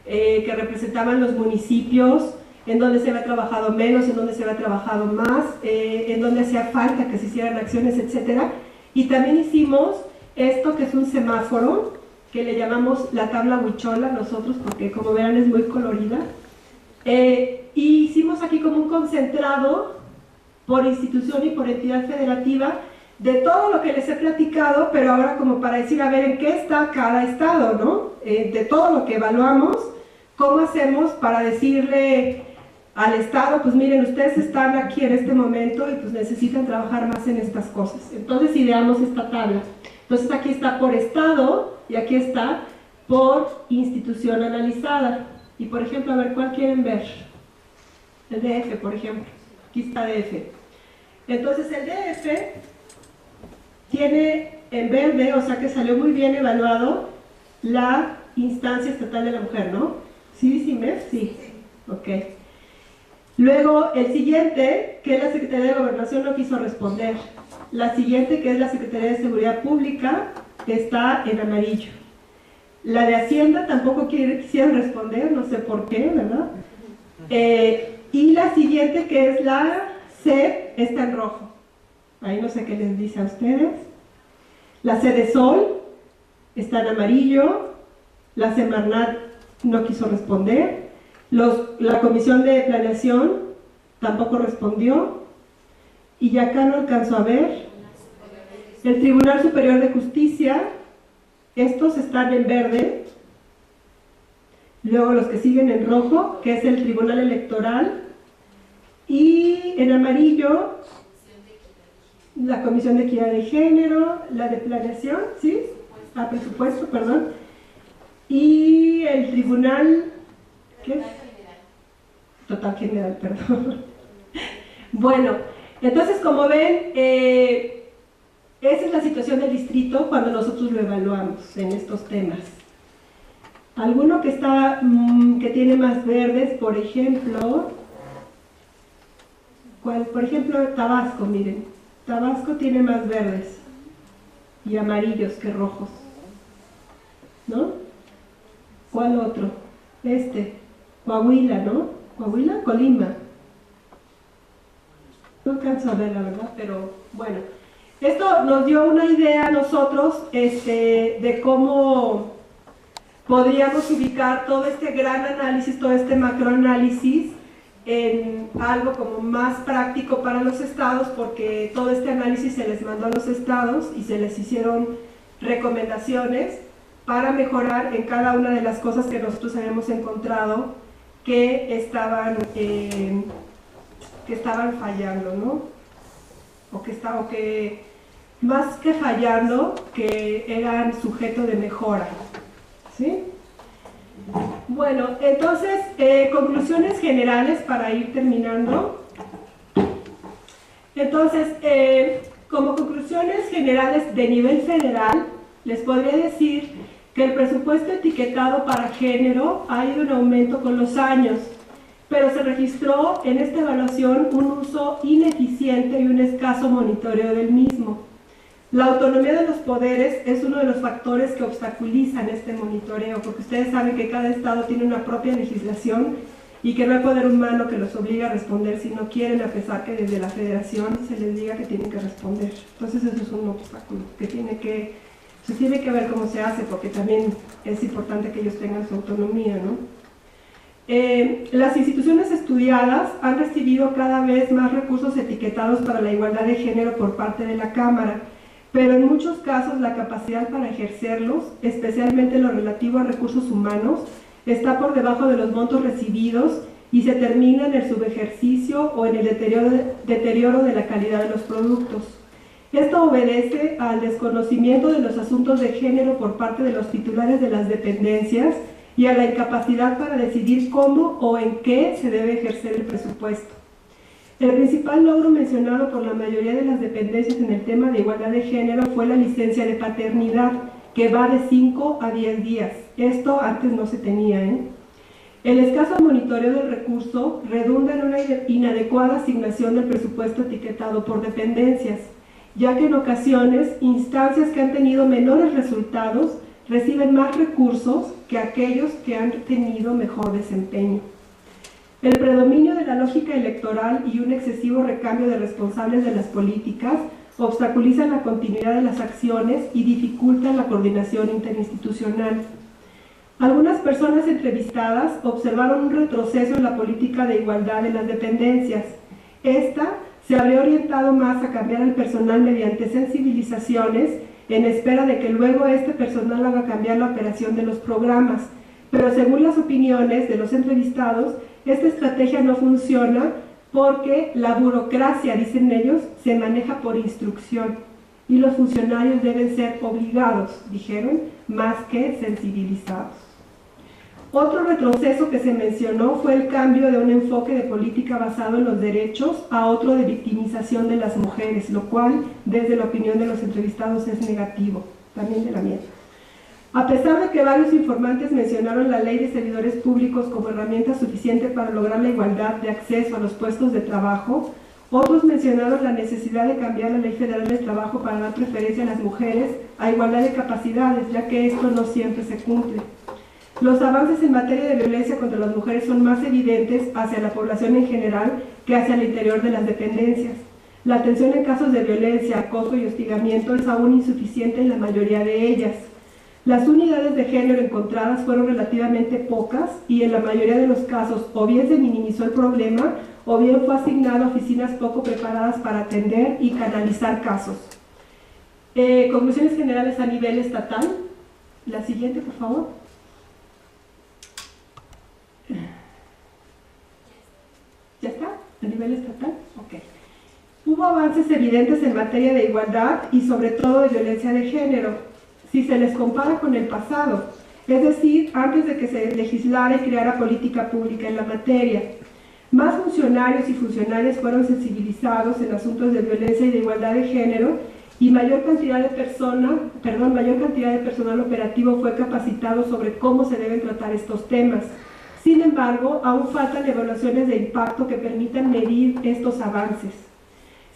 que representaban los municipios, en donde se había trabajado menos, en donde se había trabajado más, en donde hacía falta que se hicieran acciones, etc. Y también hicimos esto que es un semáforo, que le llamamos la tabla huichola nosotros, porque como verán es muy colorida. Y hicimos aquí como un concentrado por institución y por entidad federativa de todo lo que les he platicado, pero ahora como para decir, a ver, ¿en qué está cada estado, no? De todo lo que evaluamos, ¿cómo hacemos para decirle al estado, pues miren, ustedes están aquí en este momento y pues necesitan trabajar más en estas cosas? Entonces ideamos esta tabla. Entonces aquí está por estado y aquí está por institución analizada. Y por ejemplo, a ver, ¿cuál quieren ver? El DF, por ejemplo. Aquí está DF. Entonces el DF tiene en verde, o sea que salió muy bien evaluado, la instancia estatal de la mujer, ¿no? ¿Sí, CIMEF? Sí. Ok. Luego, el siguiente, que es la Secretaría de Gobernación, no quiso responder. La siguiente, que es la Secretaría de Seguridad Pública, está en amarillo. La de Hacienda tampoco quisieron responder, no sé por qué, ¿verdad? Y la siguiente, que es la C, está en rojo. Ahí no sé qué les dice a ustedes. La C de Sol está en amarillo. La Semarnat no quiso responder. La Comisión de Planeación tampoco respondió. Y ya acá no alcanzo a ver. El Tribunal Superior de Justicia, estos están en verde. Luego los que siguen en rojo, que es el Tribunal Electoral. Y en amarillo, la Comisión de Equidad de Género, la de Planeación, ¿sí? Presupuesto, perdón. Y el Tribunal, ¿qué es? Total General, perdón. Bueno, entonces como ven, esa es la situación del distrito cuando nosotros lo evaluamos en estos temas. Alguno que que tiene más verdes, por ejemplo, por ejemplo Tabasco, miren, Tabasco tiene más verdes y amarillos que rojos, ¿no? ¿Cuál otro? Coahuila, ¿no? Coahuila, Colima. No alcanzo a ver la verdad, pero bueno. Esto nos dio una idea a nosotros de cómo podríamos ubicar todo este gran análisis, todo este macroanálisis en algo como más práctico para los estados, porque todo este análisis se les mandó a los estados y se les hicieron recomendaciones para mejorar en cada una de las cosas que nosotros habíamos encontrado que estaban fallando, ¿no? O que más que fallando, que eran sujeto de mejora, ¿sí? Bueno, entonces, conclusiones generales para ir terminando. Entonces, como conclusiones generales de nivel federal, les podría decir que el presupuesto etiquetado para género ha ido en aumento con los años, pero se registró en esta evaluación un uso ineficiente y un escaso monitoreo del mismo. La autonomía de los poderes es uno de los factores que obstaculizan este monitoreo, porque ustedes saben que cada estado tiene una propia legislación y que no hay poder humano que los obligue a responder si no quieren, a pesar que desde la federación se les diga que tienen que responder. Entonces eso es un obstáculo que se tiene que ver cómo se hace, porque también es importante que ellos tengan su autonomía, ¿no? Las instituciones estudiadas han recibido cada vez más recursos etiquetados para la igualdad de género por parte de la Cámara, pero en muchos casos la capacidad para ejercerlos, especialmente en lo relativo a recursos humanos, está por debajo de los montos recibidos y se termina en el subejercicio o en el deterioro de la calidad de los productos. Esto obedece al desconocimiento de los asuntos de género por parte de los titulares de las dependencias y a la incapacidad para decidir cómo o en qué se debe ejercer el presupuesto. El principal logro mencionado por la mayoría de las dependencias en el tema de igualdad de género fue la licencia de paternidad, que va de 5 a 10 días. Esto antes no se tenía, El escaso monitoreo del recurso redunda en una inadecuada asignación del presupuesto etiquetado por dependencias, ya que en ocasiones instancias que han tenido menores resultados reciben más recursos que aquellos que han tenido mejor desempeño. El predominio de la lógica electoral y un excesivo recambio de responsables de las políticas obstaculizan la continuidad de las acciones y dificultan la coordinación interinstitucional. Algunas personas entrevistadas observaron un retroceso en la política de igualdad en las dependencias. Esta se habría orientado más a cambiar al personal mediante sensibilizaciones en espera de que luego este personal haga cambiar la operación de los programas. Pero según las opiniones de los entrevistados, esta estrategia no funciona porque la burocracia, dicen ellos, se maneja por instrucción y los funcionarios deben ser obligados, dijeron, más que sensibilizados. Otro retroceso que se mencionó fue el cambio de un enfoque de política basado en los derechos a otro de victimización de las mujeres, lo cual, desde la opinión de los entrevistados, es negativo, también de la mía. A pesar de que varios informantes mencionaron la Ley de Servidores Públicos como herramienta suficiente para lograr la igualdad de acceso a los puestos de trabajo, otros mencionaron la necesidad de cambiar la Ley Federal del Trabajo para dar preferencia a las mujeres a igualdad de capacidades, ya que esto no siempre se cumple. Los avances en materia de violencia contra las mujeres son más evidentes hacia la población en general que hacia el interior de las dependencias. La atención en casos de violencia, acoso y hostigamiento es aún insuficiente en la mayoría de ellas. Las unidades de género encontradas fueron relativamente pocas y en la mayoría de los casos o bien se minimizó el problema o bien fue asignado a oficinas poco preparadas para atender y canalizar casos. Conclusiones generales a nivel estatal. La siguiente, por favor. ¿Ya está? ¿A nivel estatal? Ok. Hubo avances evidentes en materia de igualdad y sobre todo de violencia de género, si se les compara con el pasado, es decir, antes de que se legislara y creara política pública en la materia. Más funcionarios y funcionarias fueron sensibilizados en asuntos de violencia y de igualdad de género y mayor cantidad de personal operativo fue capacitado sobre cómo se deben tratar estos temas. Sin embargo, aún faltan evaluaciones de impacto que permitan medir estos avances.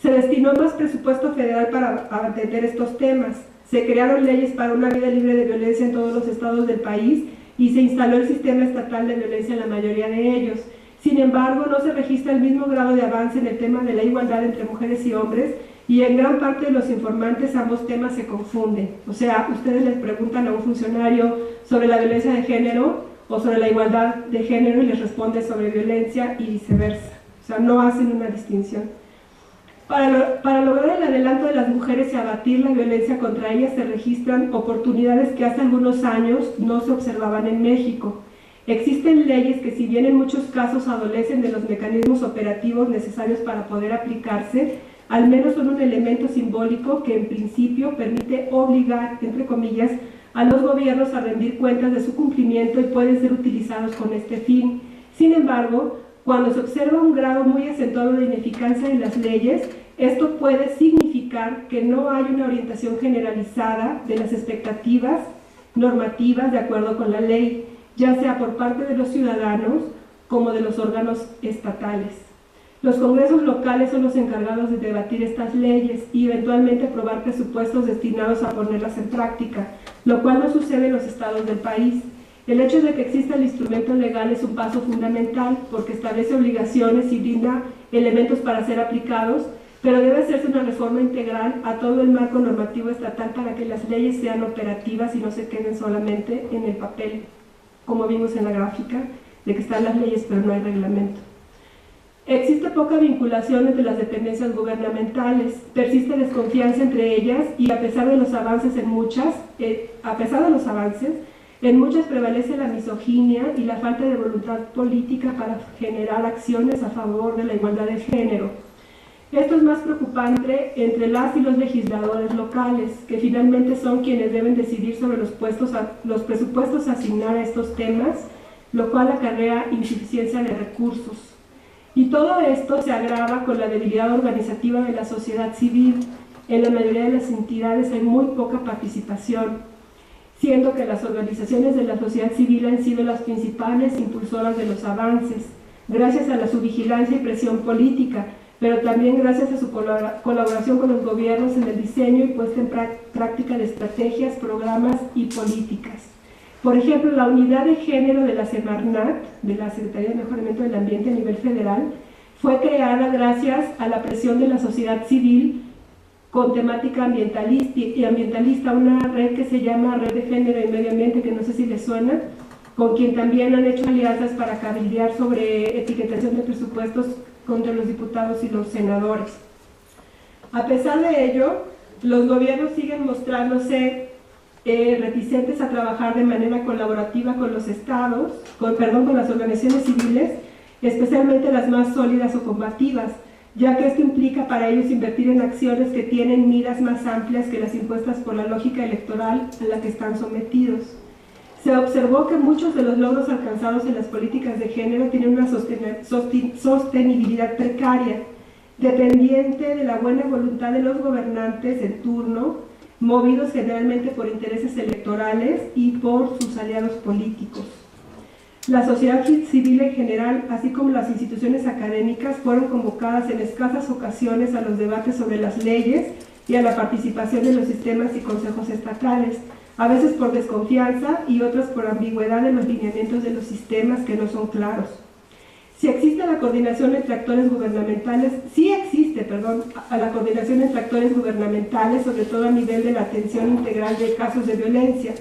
Se destinó más presupuesto federal para atender estos temas. Se crearon leyes para una vida libre de violencia en todos los estados del país y se instaló el sistema estatal de violencia en la mayoría de ellos. Sin embargo, no se registra el mismo grado de avance en el tema de la igualdad entre mujeres y hombres y en gran parte de los informantes ambos temas se confunden. O sea, ustedes les preguntan a un funcionario sobre la violencia de género o sobre la igualdad de género y les responde sobre violencia y viceversa. O sea, no hacen una distinción. Para lograr el adelanto de las mujeres y abatir la violencia contra ellas se registran oportunidades que hace algunos años no se observaban en México. Existen leyes que, si bien en muchos casos adolecen de los mecanismos operativos necesarios para poder aplicarse, al menos son un elemento simbólico que en principio permite obligar, entre comillas, a los gobiernos a rendir cuentas de su cumplimiento y pueden ser utilizados con este fin. Sin embargo, cuando se observa un grado muy acentuado de ineficacia en las leyes, esto puede significar que no hay una orientación generalizada de las expectativas normativas de acuerdo con la ley, ya sea por parte de los ciudadanos como de los órganos estatales. Los congresos locales son los encargados de debatir estas leyes y eventualmente aprobar presupuestos destinados a ponerlas en práctica, lo cual no sucede en los estados del país. El hecho de que exista el instrumento legal es un paso fundamental porque establece obligaciones y brinda elementos para ser aplicados, pero debe hacerse una reforma integral a todo el marco normativo estatal para que las leyes sean operativas y no se queden solamente en el papel, como vimos en la gráfica, de que están las leyes pero no hay reglamento. Existe poca vinculación entre las dependencias gubernamentales, persiste desconfianza entre ellas y a pesar de los avances en muchas prevalece la misoginia y la falta de voluntad política para generar acciones a favor de la igualdad de género. Esto es más preocupante entre las y los legisladores locales, que finalmente son quienes deben decidir sobre los presupuestos a asignar a estos temas, lo cual acarrea insuficiencia de recursos. Y todo esto se agrava con la debilidad organizativa de la sociedad civil. En la mayoría de las entidades hay muy poca participación. siendo que las organizaciones de la sociedad civil han sido las principales impulsoras de los avances, gracias a su vigilancia y presión política, pero también gracias a su colaboración con los gobiernos en el diseño y puesta en práctica de estrategias, programas y políticas. Por ejemplo, la unidad de género de la Semarnat, de la Secretaría de Mejoramiento del Ambiente a nivel federal, fue creada gracias a la presión de la sociedad civil con temática ambientalista, una red que se llama Red de Género y Medio Ambiente, que no sé si les suena, con quien también han hecho alianzas para cabildear sobre etiquetación de presupuestos contra los diputados y los senadores. A pesar de ello, los gobiernos siguen mostrándose reticentes a trabajar de manera colaborativa con los estados, con las organizaciones civiles, especialmente las más sólidas o combativas, ya que esto implica para ellos invertir en acciones que tienen miras más amplias que las impuestas por la lógica electoral a la que están sometidos. Se observó que muchos de los logros alcanzados en las políticas de género tienen una sostenibilidad precaria, dependiente de la buena voluntad de los gobernantes en turno, movidos generalmente por intereses electorales y por sus aliados políticos. La sociedad civil en general, así como las instituciones académicas, fueron convocadas en escasas ocasiones a los debates sobre las leyes y a la participación en los sistemas y consejos estatales, a veces por desconfianza y otras por ambigüedad en los lineamientos de los sistemas que no son claros. Si existe la coordinación entre actores gubernamentales, la coordinación entre actores gubernamentales, sobre todo a nivel de la atención integral de casos de violencia.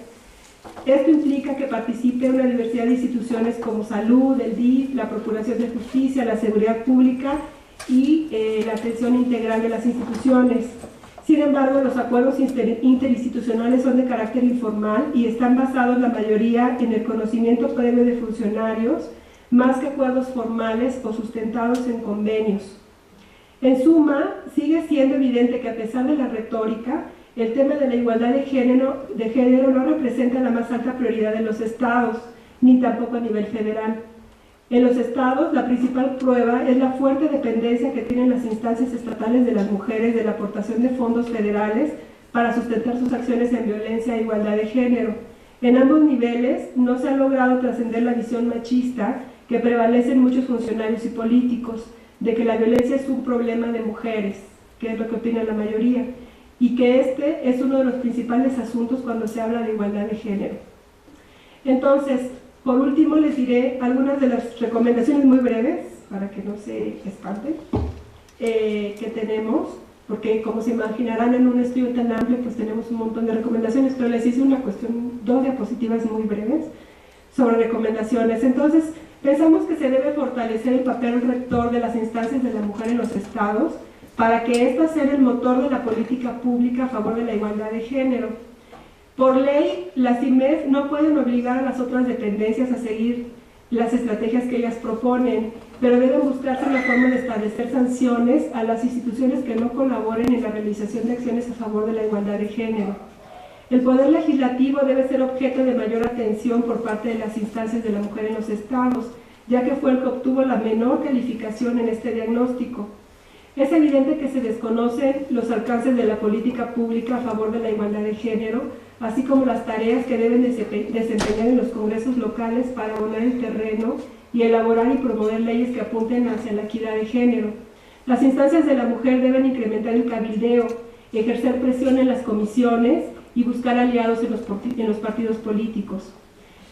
Esto implica que participe una diversidad de instituciones como salud, el DIF, la Procuración de Justicia, la Seguridad Pública y la atención integral de las instituciones. Sin embargo, los acuerdos interinstitucionales son de carácter informal y están basados la mayoría en el conocimiento previo de funcionarios, más que acuerdos formales o sustentados en convenios. En suma, sigue siendo evidente que a pesar de la retórica, el tema de la igualdad de género no representa la más alta prioridad de los estados, ni tampoco a nivel federal. En los estados, la principal prueba es la fuerte dependencia que tienen las instancias estatales de las mujeres de la aportación de fondos federales para sustentar sus acciones en violencia e igualdad de género. En ambos niveles no se ha logrado trascender la visión machista que prevalece en muchos funcionarios y políticos, de que la violencia es un problema de mujeres, que es lo que opina la mayoría, y que este es uno de los principales asuntos cuando se habla de igualdad de género. Entonces, por último les diré algunas de las recomendaciones muy breves, para que no se espanten, que tenemos, porque como se imaginarán en un estudio tan amplio, pues tenemos un montón de recomendaciones, pero les hice dos diapositivas muy breves sobre recomendaciones. Entonces, pensamos que se debe fortalecer el papel rector de las instancias de la mujer en los estados, para que ésta sea el motor de la política pública a favor de la igualdad de género. Por ley, las CIMED no pueden obligar a las otras dependencias a seguir las estrategias que ellas proponen, pero deben buscarse una forma de establecer sanciones a las instituciones que no colaboren en la realización de acciones a favor de la igualdad de género. El Poder Legislativo debe ser objeto de mayor atención por parte de las instancias de la mujer en los estados, ya que fue el que obtuvo la menor calificación en este diagnóstico. Es evidente que se desconocen los alcances de la política pública a favor de la igualdad de género, así como las tareas que deben desempeñar en los congresos locales para abonar el terreno y elaborar y promover leyes que apunten hacia la equidad de género. Las instancias de la mujer deben incrementar el cabildeo, ejercer presión en las comisiones y buscar aliados en los partidos políticos.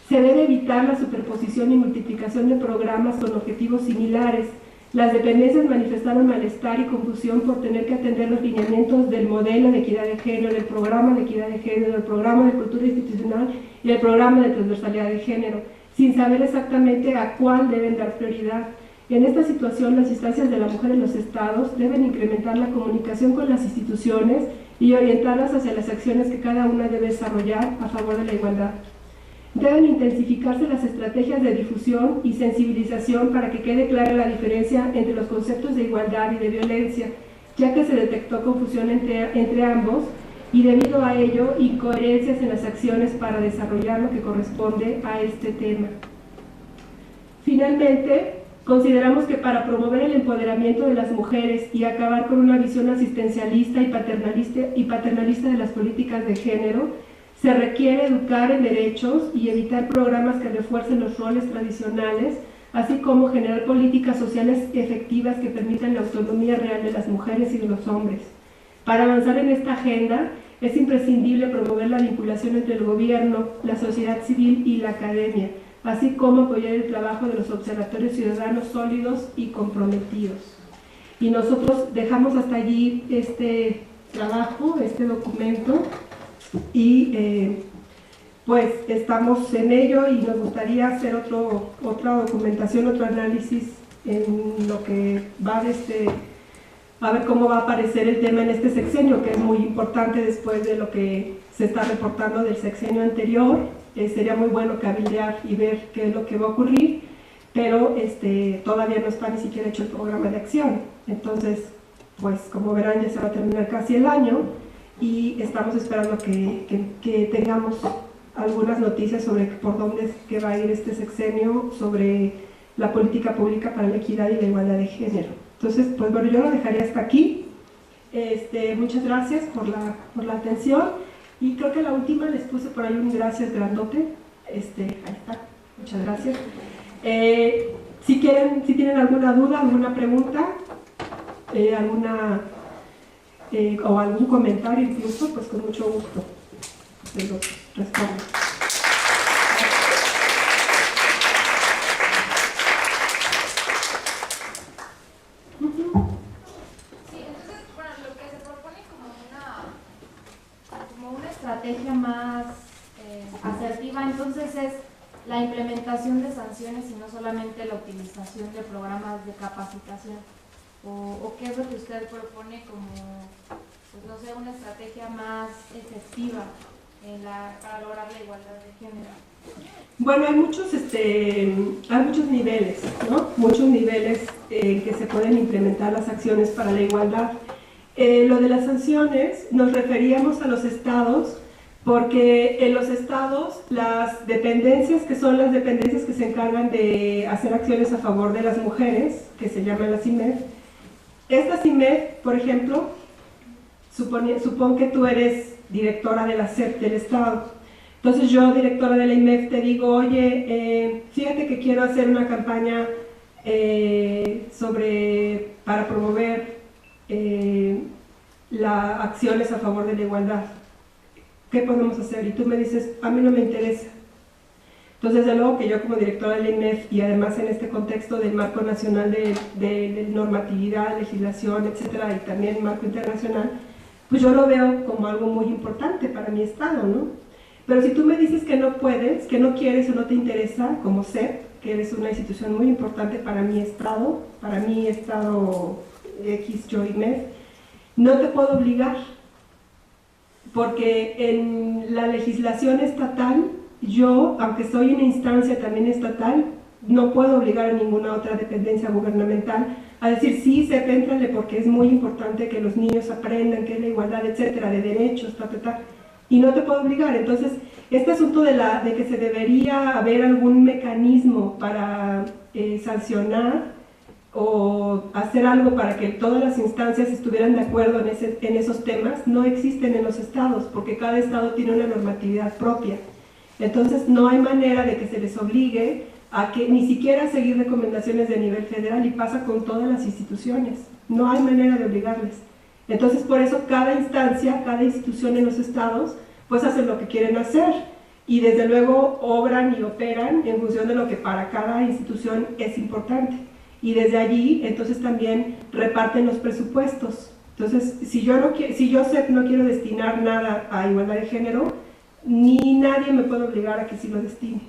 Se debe evitar la superposición y multiplicación de programas con objetivos similares. Las dependencias manifestaron malestar y confusión por tener que atender los lineamientos del modelo de equidad de género, del programa de equidad de género, del programa de cultura institucional y del programa de transversalidad de género, sin saber exactamente a cuál deben dar prioridad. En esta situación, las instancias de la mujer en los estados deben incrementar la comunicación con las instituciones y orientarlas hacia las acciones que cada una debe desarrollar a favor de la igualdad. Deben intensificarse las estrategias de difusión y sensibilización para que quede clara la diferencia entre los conceptos de igualdad y de violencia, ya que se detectó confusión entre ambos y debido a ello incoherencias en las acciones para desarrollar lo que corresponde a este tema. Finalmente, consideramos que para promover el empoderamiento de las mujeres y acabar con una visión asistencialista y paternalista de las políticas de género, Se requiere educar en derechos y evitar programas que refuercen los roles tradicionales, así como generar políticas sociales efectivas que permitan la autonomía real de las mujeres y de los hombres. Para avanzar en esta agenda, es imprescindible promover la vinculación entre el gobierno, la sociedad civil y la academia, así como apoyar el trabajo de los observatorios ciudadanos sólidos y comprometidos. Y nosotros dejamos hasta allí este trabajo, este documento, y pues estamos en ello y nos gustaría hacer otra documentación, otro análisis en lo que va de a ver cómo va a aparecer el tema en este sexenio, que es muy importante después de lo que se está reportando del sexenio anterior. Sería muy bueno cabildear y ver qué es lo que va a ocurrir, pero todavía no está ni siquiera hecho el programa de acción. Entonces, pues como verán, ya se va a terminar casi el año y estamos esperando que tengamos algunas noticias sobre por dónde es que va a ir este sexenio sobre la política pública para la equidad y la igualdad de género. Entonces, pues bueno, yo lo dejaría hasta aquí. Muchas gracias por la atención. Y creo que la última les puse por ahí un gracias grandote. Ahí está. Muchas gracias. Si tienen alguna duda, alguna pregunta, o algún comentario incluso, pues con mucho gusto se los respondo. Estrategia más asertiva, entonces es la implementación de sanciones y no solamente la utilización de programas de capacitación, o qué es lo que usted propone como, pues no sé, una estrategia más efectiva para lograr la igualdad de género. Bueno, hay muchos niveles, ¿no? Muchos niveles en que se pueden implementar las acciones para la igualdad. Lo de las sanciones nos referíamos a los estados, porque en los estados las dependencias, que son las dependencias que se encargan de hacer acciones a favor de las mujeres, que se llaman las CIMED, esta CIMED, por ejemplo, supón que tú eres directora de la SEP del estado. Entonces yo, directora de la IMEF, te digo, oye, fíjate que quiero hacer una campaña para promover las acciones a favor de la igualdad. ¿Qué podemos hacer? Y tú me dices, a mí no me interesa. Entonces, desde luego que yo como directora de la IMEF y además en este contexto del marco nacional de normatividad, legislación, etcétera, y también marco internacional, pues yo lo veo como algo muy importante para mi estado, ¿no? Pero si tú me dices que no puedes, que no quieres o no te interesa, como SEP, que eres una institución muy importante para mi estado X, yo IMEF, no te puedo obligar, porque en la legislación estatal, yo, aunque soy una instancia también estatal, no puedo obligar a ninguna otra dependencia gubernamental a decir, sí, SEP, éntrale porque es muy importante que los niños aprendan qué es la igualdad, etcétera, de derechos, y no te puedo obligar. Entonces, este asunto de que se debería haber algún mecanismo para sancionar o hacer algo para que todas las instancias estuvieran de acuerdo en esos temas, no existen en los estados, porque cada estado tiene una normatividad propia. Entonces no hay manera de que se les obligue a que ni siquiera seguir recomendaciones de nivel federal, y pasa con todas las instituciones, no hay manera de obligarles. Entonces por eso cada instancia, cada institución en los estados, pues hacen lo que quieren hacer, y desde luego obran y operan en función de lo que para cada institución es importante. Y desde allí, entonces también reparten los presupuestos. Entonces, si yo SEP no quiero destinar nada a igualdad de género, ni nadie me puede obligar a que sí lo destine.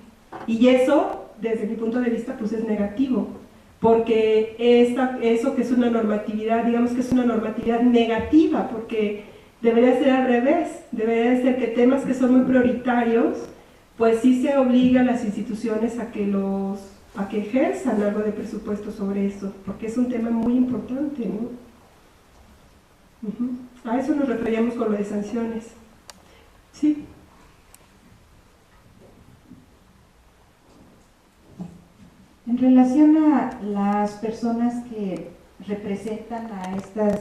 Y eso, desde mi punto de vista, pues es negativo, porque eso que es una normatividad, digamos que es una normatividad negativa, porque debería ser al revés, debería ser que temas que son muy prioritarios, pues sí se obliga a las instituciones a que ejerzan algo de presupuesto sobre eso, porque es un tema muy importante, ¿no? A eso nos referíamos con lo de sanciones. Sí. En relación a las personas que representan a estas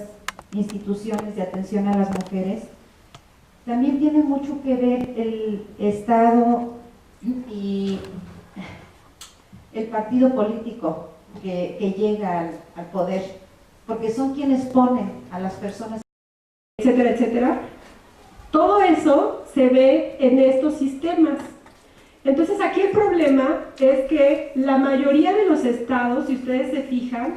instituciones de atención a las mujeres, también tiene mucho que ver el Estado y el partido político que llega al poder, porque son quienes ponen a las personas, etcétera, etcétera. Todo eso se ve en estos sistemas. Entonces aquí el problema es que la mayoría de los estados, si ustedes se fijan,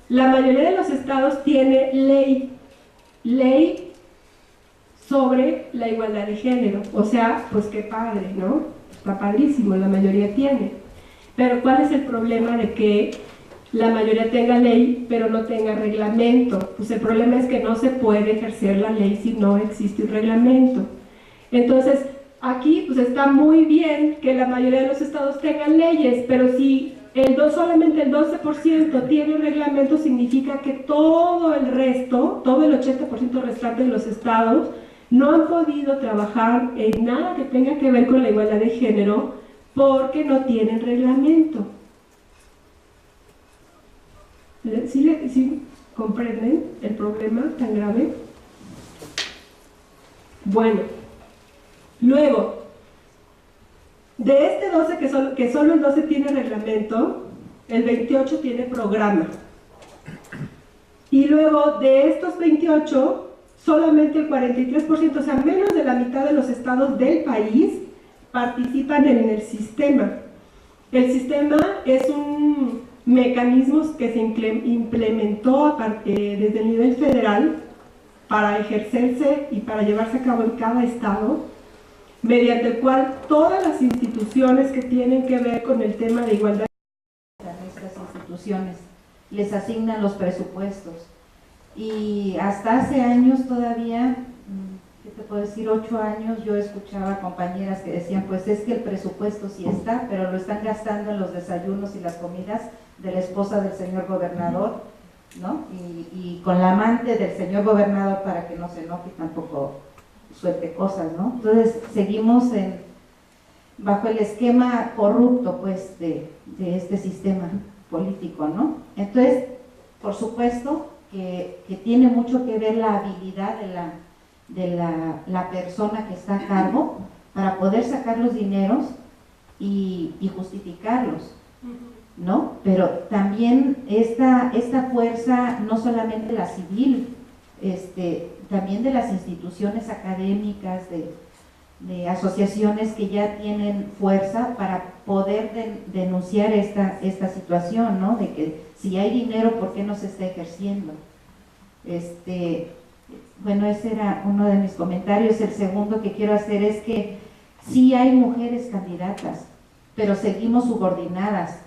la mayoría de los estados tiene ley sobre la igualdad de género. O sea, pues qué padre, ¿no? Está padrísimo, la mayoría tiene. Pero ¿cuál es el problema de que la mayoría tenga ley, pero no tenga reglamento? Pues el problema es que no se puede ejercer la ley si no existe un reglamento. Entonces, aquí pues está muy bien que la mayoría de los estados tengan leyes, pero si solamente el 12% tiene reglamento, significa que todo el resto, todo el 80% restante de los estados, no han podido trabajar en nada que tenga que ver con la igualdad de género porque no tienen reglamento. ¿Sí comprenden el problema tan grave? Bueno, luego, de este 12 que solo el 12 tiene reglamento, el 28 tiene programa. Y luego de estos 28, solamente el 43%, o sea, menos de la mitad de los estados del país participan en el sistema. El sistema es un mecanismo que se implementó desde el nivel federal para ejercerse y para llevarse a cabo en cada estado, mediante el cual todas las instituciones que tienen que ver con el tema de igualdad a nuestras instituciones, les asignan los presupuestos. Y hasta hace años todavía, ¿qué te puedo decir? 8 años, yo escuchaba compañeras que decían, pues es que el presupuesto sí está, pero lo están gastando en los desayunos y las comidas de la esposa del señor gobernador, ¿no? Y con la amante del señor gobernador para que no se enoje y tampoco suelte cosas, ¿no? Entonces seguimos bajo el esquema corrupto, pues, de este sistema político, ¿no? Entonces, por supuesto que tiene mucho que ver la habilidad de la persona que está a cargo para poder sacar los dineros y justificarlos, ¿no? Pero también esta fuerza, no solamente la civil, también de las instituciones académicas, de asociaciones que ya tienen fuerza para poder denunciar esta situación, ¿no? De que si hay dinero, ¿por qué no se está ejerciendo? Bueno, ese era uno de mis comentarios. El segundo que quiero hacer es que sí hay mujeres candidatas, pero seguimos subordinadas.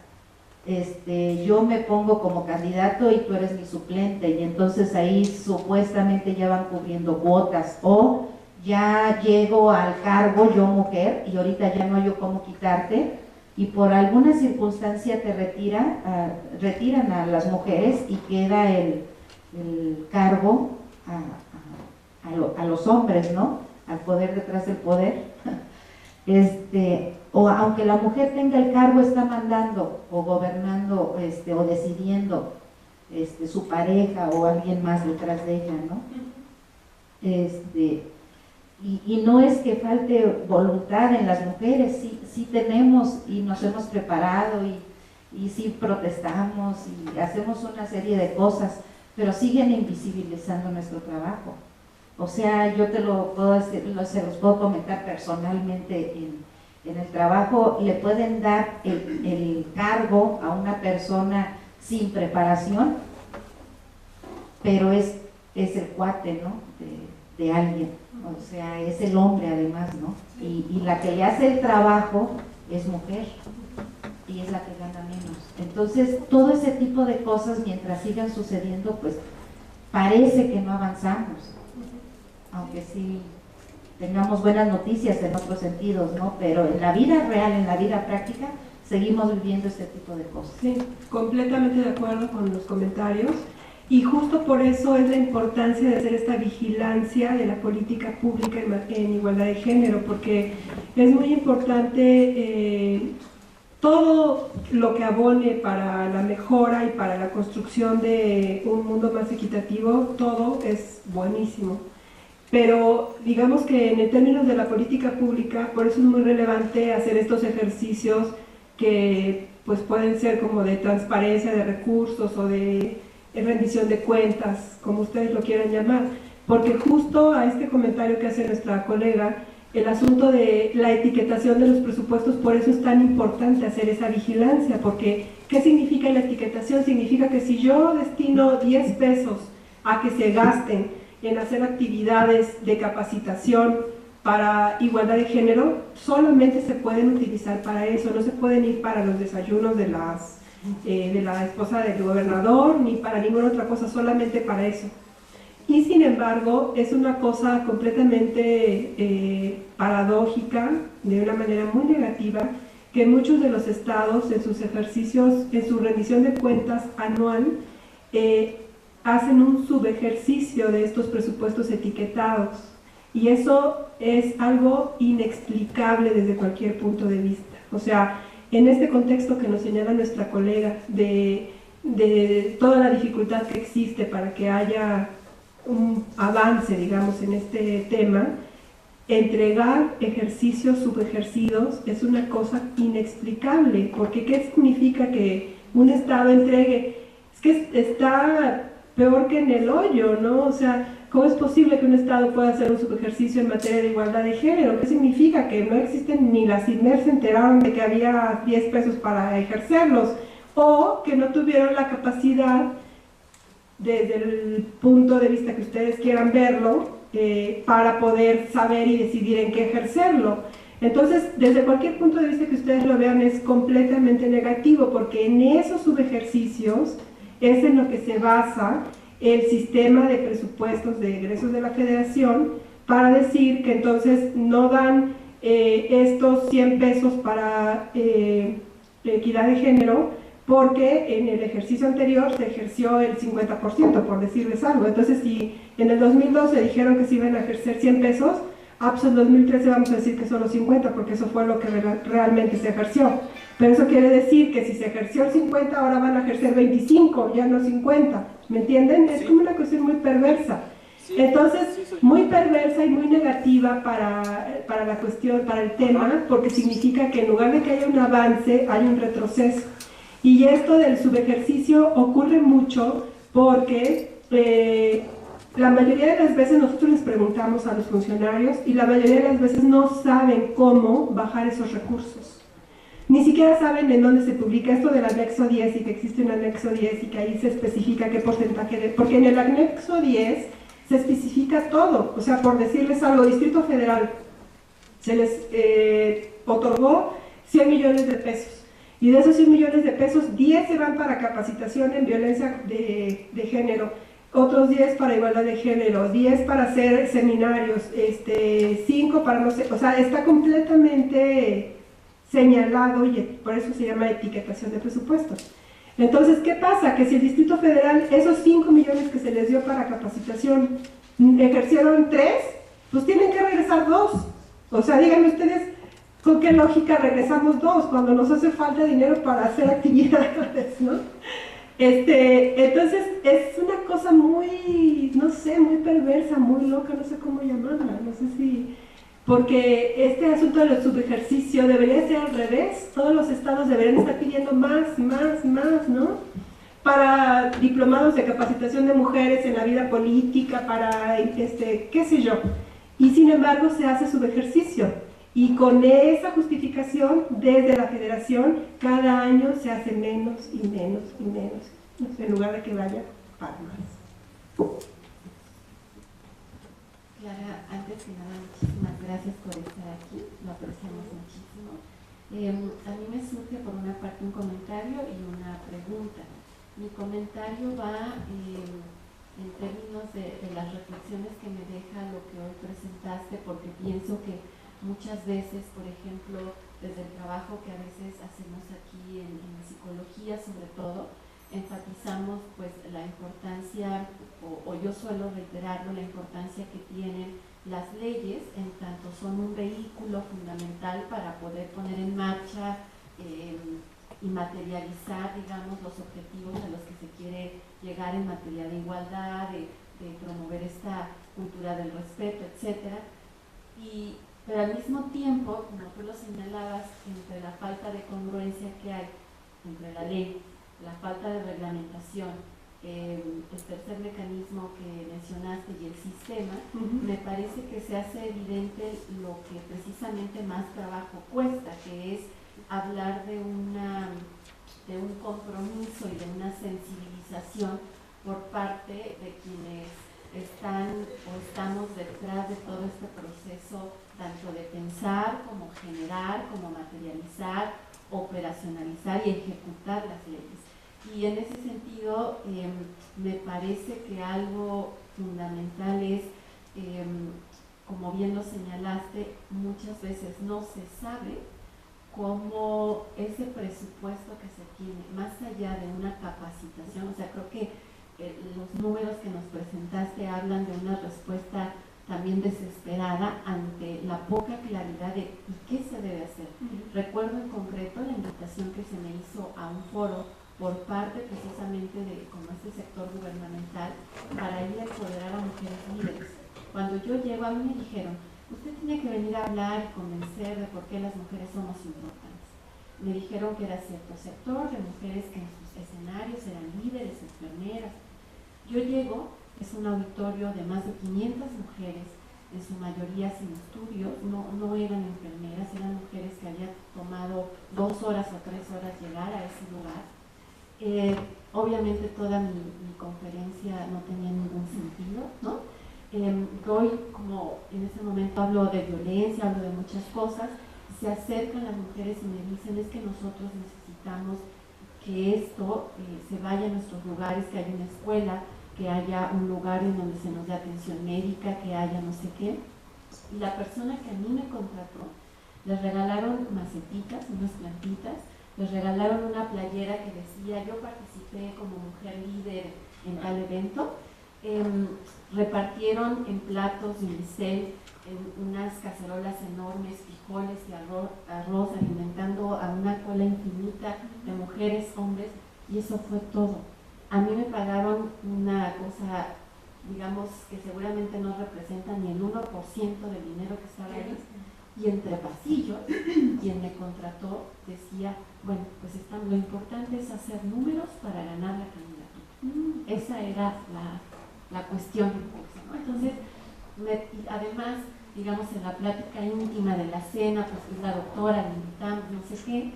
Yo me pongo como candidato y tú eres mi suplente, y entonces ahí supuestamente ya van cubriendo cuotas, o ya llego al cargo yo mujer y ahorita ya no hay yo cómo quitarte, y por alguna circunstancia te retiran a las mujeres y queda el cargo a los hombres, ¿no? Al poder detrás del poder. O aunque la mujer tenga el cargo, está mandando o gobernando o decidiendo su pareja o alguien más detrás de ella, ¿no? Y no es que falte voluntad en las mujeres, sí tenemos y nos hemos preparado y sí protestamos y hacemos una serie de cosas, pero siguen invisibilizando nuestro trabajo. O sea, yo te lo puedo decir, se los puedo comentar personalmente. En el trabajo le pueden dar el cargo a una persona sin preparación, pero es el cuate, ¿no? de alguien, o sea, es el hombre además, ¿no? Y la que le hace el trabajo es mujer y es la que gana menos. Entonces, todo ese tipo de cosas, mientras sigan sucediendo, pues parece que no avanzamos, aunque sí tengamos buenas noticias en otros sentidos, ¿no? Pero en la vida real, en la vida práctica, seguimos viviendo este tipo de cosas. Sí, completamente de acuerdo con los comentarios, y justo por eso es la importancia de hacer esta vigilancia de la política pública en igualdad de género, porque es muy importante todo lo que abone para la mejora y para la construcción de un mundo más equitativo, todo es buenísimo. Pero digamos que en términos de la política pública, por eso es muy relevante hacer estos ejercicios que pues pueden ser como de transparencia de recursos o de rendición de cuentas, como ustedes lo quieran llamar, porque justo a este comentario que hace nuestra colega, el asunto de la etiquetación de los presupuestos, por eso es tan importante hacer esa vigilancia, porque ¿qué significa la etiquetación? Significa que si yo destino 10 pesos a que se gasten en hacer actividades de capacitación para igualdad de género, solamente se pueden utilizar para eso, no se pueden ir para los desayunos de la esposa del gobernador, ni para ninguna otra cosa, solamente para eso. Y sin embargo, es una cosa completamente paradójica, de una manera muy negativa, que muchos de los estados en sus ejercicios, en su rendición de cuentas anual, hacen un subejercicio de estos presupuestos etiquetados. Y eso es algo inexplicable desde cualquier punto de vista. O sea, en este contexto que nos señala nuestra colega de toda la dificultad que existe para que haya un avance, digamos, en este tema, entregar ejercicios subejercidos es una cosa inexplicable, porque ¿qué significa que un Estado entregue? Es que está peor que en el hoyo, ¿no? O sea, ¿cómo es posible que un Estado pueda hacer un subejercicio en materia de igualdad de género? ¿Qué significa? Que no existen, ni las INER se enteraron de que había 10 pesos para ejercerlos, o que no tuvieron la capacidad, desde el punto de vista que ustedes quieran verlo, para poder saber y decidir en qué ejercerlo. Entonces, desde cualquier punto de vista que ustedes lo vean, es completamente negativo, porque en esos subejercicios es en lo que se basa el sistema de presupuestos de egresos de la Federación, para decir que entonces no dan estos 100 pesos para equidad de género, porque en el ejercicio anterior se ejerció el 50%, por decirles algo. Entonces, si en el 2012 dijeron que se iban a ejercer 100 pesos, pues en 2013 vamos a decir que solo 50, porque eso fue lo que realmente se ejerció. Pero eso quiere decir que si se ejerció el 50, ahora van a ejercer 25, ya no 50. ¿Me entienden? Es como una cuestión muy perversa. Entonces, muy perversa y muy negativa para la cuestión, para el tema, porque significa que en lugar de que haya un avance, hay un retroceso. Y esto del subejercicio ocurre mucho porque la mayoría de las veces nosotros les preguntamos a los funcionarios y la mayoría de las veces no saben cómo bajar esos recursos. Ni siquiera saben en dónde se publica esto del anexo 10 y que existe un anexo 10 y que ahí se especifica qué porcentaje de... Porque en el anexo 10 se especifica todo. O sea, por decirles algo, Distrito Federal se les otorgó 100 millones de pesos. Y de esos 100 millones de pesos, 10 se van para capacitación en violencia de género, otros 10 para igualdad de género, 10 para hacer seminarios, 5 para no sé, o sea, está completamente señalado y por eso se llama etiquetación de presupuestos. Entonces, ¿qué pasa? Que si el Distrito Federal, esos 5 millones que se les dio para capacitación, ejercieron 3, pues tienen que regresar 2. O sea, díganme ustedes, ¿con qué lógica regresamos 2 cuando nos hace falta dinero para hacer actividades, ¿no? Entonces es una cosa muy, no sé, muy perversa, muy loca, no sé cómo llamarla, no sé si... Porque este asunto del subejercicio debería ser al revés, todos los estados deberían estar pidiendo más, ¿no? Para diplomados de capacitación de mujeres en la vida política, para, qué sé yo, y sin embargo se hace subejercicio. Y con esa justificación, desde la Federación, cada año se hace menos y menos y menos, en lugar de que vaya para más. Clara, antes que nada, muchísimas gracias por estar aquí, lo apreciamos muchísimo. A mí me surge por una parte un comentario y una pregunta. Mi comentario va en términos de las reflexiones que me deja lo que hoy presentaste, porque pienso que muchas veces, por ejemplo, desde el trabajo que a veces hacemos aquí en psicología sobre todo, enfatizamos pues la importancia, o yo suelo reiterarlo, la importancia que tienen las leyes, en tanto son un vehículo fundamental para poder poner en marcha y materializar, digamos, los objetivos a los que se quiere llegar en materia de igualdad, de promover esta cultura del respeto, etcétera. Pero al mismo tiempo, como tú lo señalabas, entre la falta de congruencia que hay entre la ley, la falta de reglamentación, el tercer mecanismo que mencionaste y el sistema, me parece que se hace evidente lo que precisamente más trabajo cuesta, que es hablar de un compromiso y de una sensibilización por parte de quienes están o estamos detrás de todo este proceso, tanto de pensar como generar, como materializar, operacionalizar y ejecutar las leyes. Y en ese sentido, me parece que algo fundamental es, como bien lo señalaste, muchas veces no se sabe cómo ese presupuesto que se tiene, más allá de una capacitación, o sea, creo que los números que nos presentaste hablan de una respuesta también desesperada ante la poca claridad de qué se debe hacer. Recuerdo en concreto la invitación que se me hizo a un foro por parte precisamente de como este sector gubernamental para ir a empoderar a mujeres líderes. Cuando yo llego, a mí me dijeron, usted tiene que venir a hablar y convencer de por qué las mujeres somos importantes. Me dijeron que era cierto sector de mujeres que en sus escenarios eran líderes, enfermeras. Yo llego, es un auditorio de más de 500 mujeres, en su mayoría sin estudios, no eran enfermeras, eran mujeres que habían tomado 2 horas o 3 horas llegar a ese lugar. Obviamente toda mi conferencia no tenía ningún sentido, ¿no? Hoy, como en ese momento hablo de violencia, hablo de muchas cosas, se acercan las mujeres y me dicen, es que nosotros necesitamos que esto se vaya a nuestros lugares, que haya una escuela, que haya un lugar en donde se nos dé atención médica, que haya no sé qué. Y la persona que a mí me contrató, les regalaron macetitas, unas plantitas, les regalaron una playera que decía, yo participé como mujer líder en tal evento, repartieron en platos de unicel, en unas cacerolas enormes, frijoles y arroz, alimentando a una cola infinita de mujeres, hombres, y eso fue todo. A mí me pagaron una cosa, digamos, que seguramente no representa ni el 1% del dinero que estaba ahí, y entre pasillos, quien me contrató decía, bueno, pues lo importante es hacer números para ganar la candidatura. Esa era la cuestión, ¿no? Entonces, además, digamos, en la plática íntima de la cena, pues la doctora, le invitamos, no sé qué,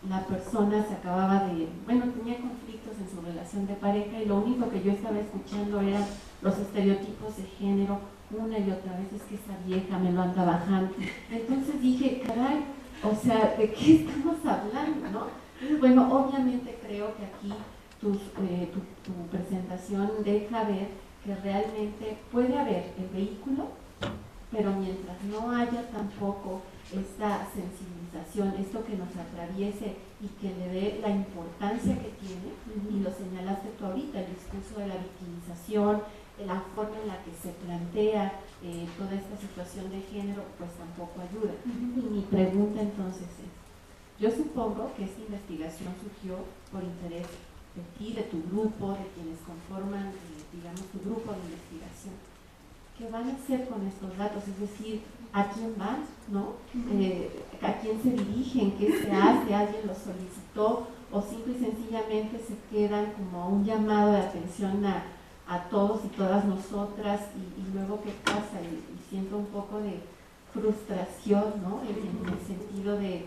la persona se acababa tenía conflictos en su relación de pareja y lo único que yo estaba escuchando eran los estereotipos de género, una y otra vez, es que esa vieja me lo anda bajando. Entonces dije, caray, o sea, ¿de qué estamos hablando, no? Entonces, bueno, obviamente creo que aquí tu presentación deja ver que realmente puede haber el vehículo, pero mientras no haya tampoco esta sensibilización, esto que nos atraviese y que le dé la importancia que tiene, y lo señalaste tú ahorita, el discurso de la victimización, la forma en la que se plantea toda esta situación de género, pues tampoco ayuda. Y mi pregunta entonces es, yo supongo que esta investigación surgió por interés de ti, de tu grupo, de quienes conforman, digamos, tu grupo de investigación. ¿Qué van a hacer con estos datos? Es decir, ¿a quién van? ¿No? ¿A quién se dirigen? ¿Qué se hace? ¿Alguien los solicitó? ¿O simple y sencillamente se quedan como un llamado de atención a todos y todas nosotras? Y luego, ¿qué pasa? Y siento un poco de frustración, ¿no? En el sentido de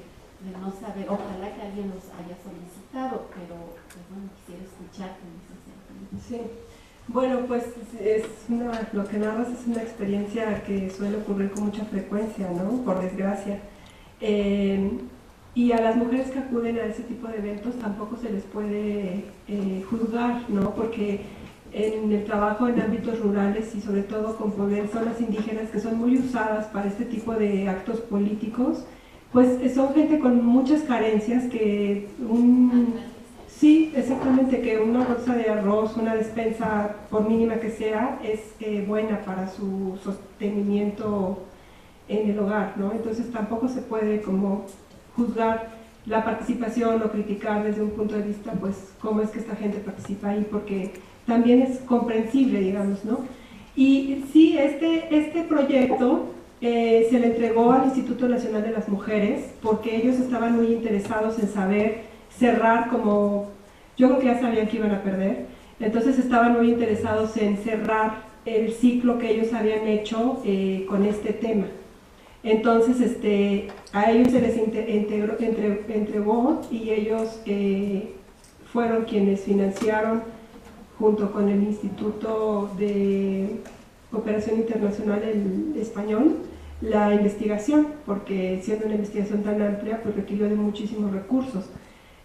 no saber, ojalá que alguien los haya solicitado, pero pues bueno, quisiera escucharte en ese sentido. Sí. Bueno, pues lo que narras es una experiencia que suele ocurrir con mucha frecuencia, ¿no? Por desgracia. Y a las mujeres que acuden a ese tipo de eventos tampoco se les puede juzgar, ¿no? Porque en el trabajo en ámbitos rurales y sobre todo con personas indígenas que son muy usadas para este tipo de actos políticos, pues son gente con muchas carencias que sí, exactamente, que una bolsa de arroz, una despensa, por mínima que sea, es buena para su sostenimiento en el hogar, ¿no? Entonces tampoco se puede como juzgar la participación o criticar desde un punto de vista, pues, cómo es que esta gente participa ahí, porque también es comprensible, digamos, ¿no? Y sí, este proyecto se le entregó al Instituto Nacional de las Mujeres porque ellos estaban muy interesados en saber cerrar, como yo creo que ya sabían que iban a perder, entonces estaban muy interesados en cerrar el ciclo que ellos habían hecho con este tema. Entonces a ellos se les entregó y ellos fueron quienes financiaron junto con el Instituto de Cooperación Internacional Español la investigación, porque siendo una investigación tan amplia pues requirió de muchísimos recursos.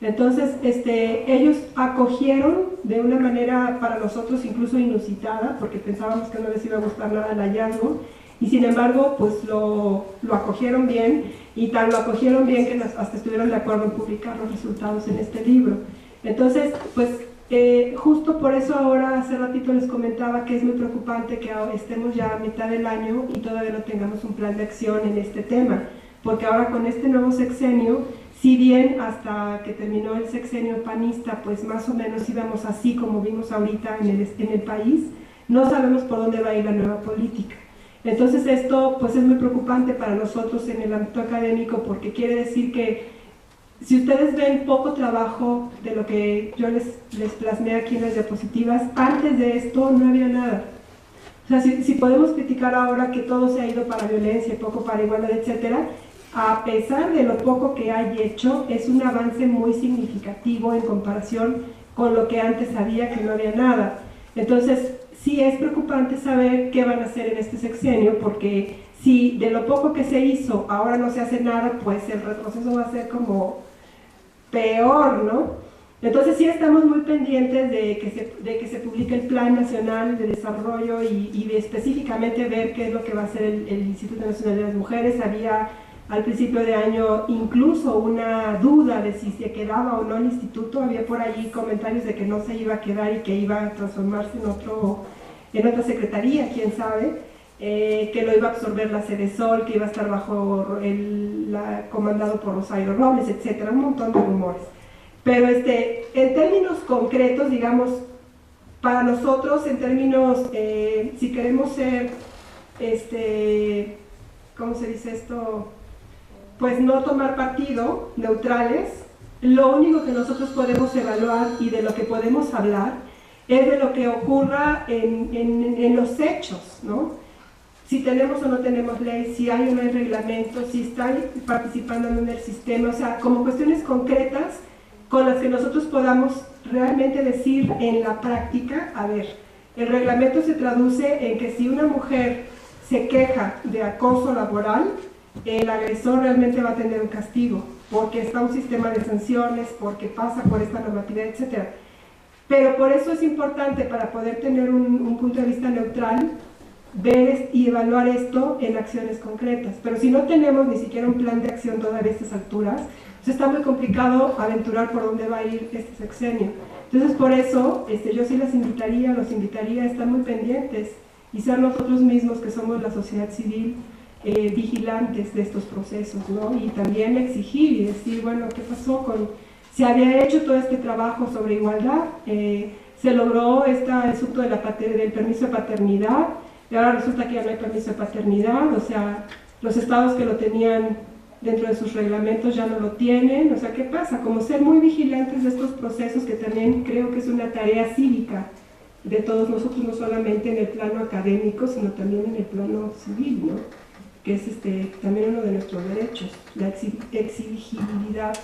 Entonces ellos acogieron de una manera para nosotros incluso inusitada, porque pensábamos que no les iba a gustar nada el hallazgo, y sin embargo pues lo acogieron bien, y tan lo acogieron bien que hasta estuvieron de acuerdo en publicar los resultados en este libro. Entonces pues justo por eso ahora hace ratito les comentaba que es muy preocupante que estemos ya a mitad del año y todavía no tengamos un plan de acción en este tema, porque ahora con este nuevo sexenio, si bien hasta que terminó el sexenio panista pues más o menos íbamos así como vimos ahorita en el país, no sabemos por dónde va a ir la nueva política. Entonces esto pues es muy preocupante para nosotros en el ámbito académico, porque quiere decir que si ustedes ven poco trabajo de lo que yo les plasmé aquí en las diapositivas, antes de esto no había nada. O sea, si podemos criticar ahora que todo se ha ido para violencia, poco para igualdad, etcétera, a pesar de lo poco que hay hecho, es un avance muy significativo en comparación con lo que antes había, que no había nada. Entonces, sí es preocupante saber qué van a hacer en este sexenio, porque si de lo poco que se hizo ahora no se hace nada, pues el retroceso va a ser como peor, ¿no? Entonces sí estamos muy pendientes de que se publique el Plan Nacional de Desarrollo y de específicamente ver qué es lo que va a hacer el Instituto Nacional de las Mujeres. Había al principio de año incluso una duda de si se quedaba o no el instituto, había por allí comentarios de que no se iba a quedar y que iba a transformarse en otra secretaría, quién sabe, que lo iba a absorber la Cedesol, que iba a estar bajo comandado por Rosario Robles, etcétera, un montón de rumores. Pero en términos concretos, digamos, para nosotros, en términos, si queremos ser, ¿cómo se dice esto? Pues no tomar partido, neutrales, lo único que nosotros podemos evaluar y de lo que podemos hablar es de lo que ocurra en los hechos, ¿no? Si tenemos o no tenemos ley, si hay o no hay reglamento, si están participando en el sistema, o sea, como cuestiones concretas con las que nosotros podamos realmente decir en la práctica, a ver, el reglamento se traduce en que si una mujer se queja de acoso laboral, el agresor realmente va a tener un castigo, porque está un sistema de sanciones, porque pasa por esta normatividad, etc. Pero por eso es importante, para poder tener un punto de vista neutral, ver y evaluar esto en acciones concretas. Pero si no tenemos ni siquiera un plan de acción todavía a estas alturas, pues está muy complicado aventurar por dónde va a ir este sexenio. Entonces por eso yo sí los invitaría a estar muy pendientes y ser nosotros mismos, que somos la sociedad civil, vigilantes de estos procesos, ¿no? Y también exigir y decir, bueno, ¿qué pasó con...? Se había hecho todo este trabajo sobre igualdad, se logró este asunto del permiso de paternidad, y ahora resulta que ya no hay permiso de paternidad, o sea, los estados que lo tenían dentro de sus reglamentos ya no lo tienen, o sea, ¿qué pasa? Como ser muy vigilantes de estos procesos, que también creo que es una tarea cívica de todos nosotros, no solamente en el plano académico, sino también en el plano civil, ¿no? Que es también uno de nuestros derechos, la exigibilidad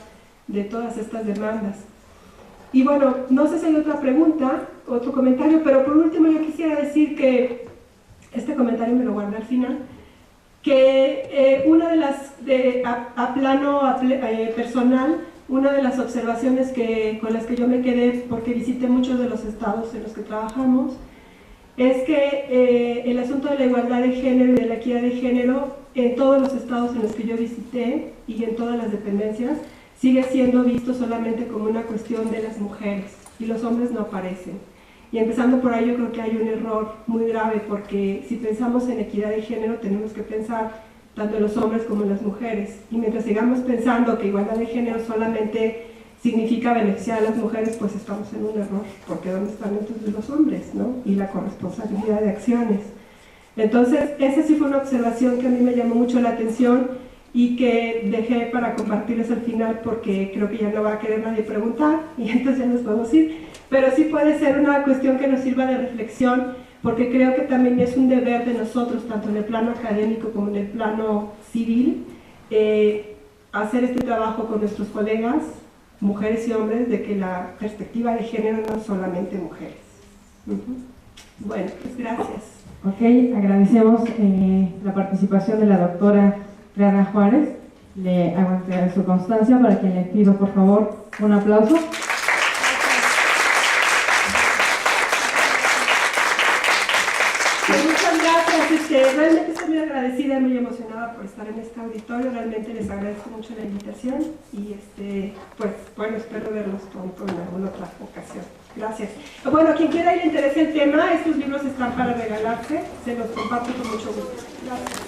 de todas estas demandas. Y bueno, no sé si hay otra pregunta, otro comentario, pero por último yo quisiera decir que este comentario me lo guardé al final, que una de las, a plano personal, una de las observaciones con las que yo me quedé, porque visité muchos de los estados en los que trabajamos, es que el asunto de la igualdad de género y de la equidad de género en todos los estados en los que yo visité y en todas las dependencias sigue siendo visto solamente como una cuestión de las mujeres, y los hombres no aparecen. Y empezando por ahí, yo creo que hay un error muy grave, porque si pensamos en equidad de género tenemos que pensar tanto en los hombres como en las mujeres, y mientras sigamos pensando que igualdad de género solamente significa beneficiar a las mujeres, pues estamos en un error, porque ¿dónde están entonces los hombres, no? Y la corresponsabilidad de acciones. Entonces, esa sí fue una observación que a mí me llamó mucho la atención y que dejé para compartirles al final porque creo que ya no va a querer nadie preguntar y entonces ya nos podemos ir. Pero sí puede ser una cuestión que nos sirva de reflexión, porque creo que también es un deber de nosotros, tanto en el plano académico como en el plano civil, hacer este trabajo con nuestros colegas, mujeres y hombres, de que la perspectiva de género no es solamente mujeres. Bueno, pues gracias. Ok, agradecemos la participación de la doctora Clara Juárez. Le hago entregar su constancia, para quien le pido por favor un aplauso. Pues muchas gracias, realmente estoy muy agradecida, muy emocionada por estar en este auditorio, realmente les agradezco mucho la invitación y pues bueno, espero verlos pronto en alguna otra ocasión. Gracias. Bueno, quien quiera y le interese el tema, estos libros están para regalarse, se los comparto con mucho gusto. Gracias.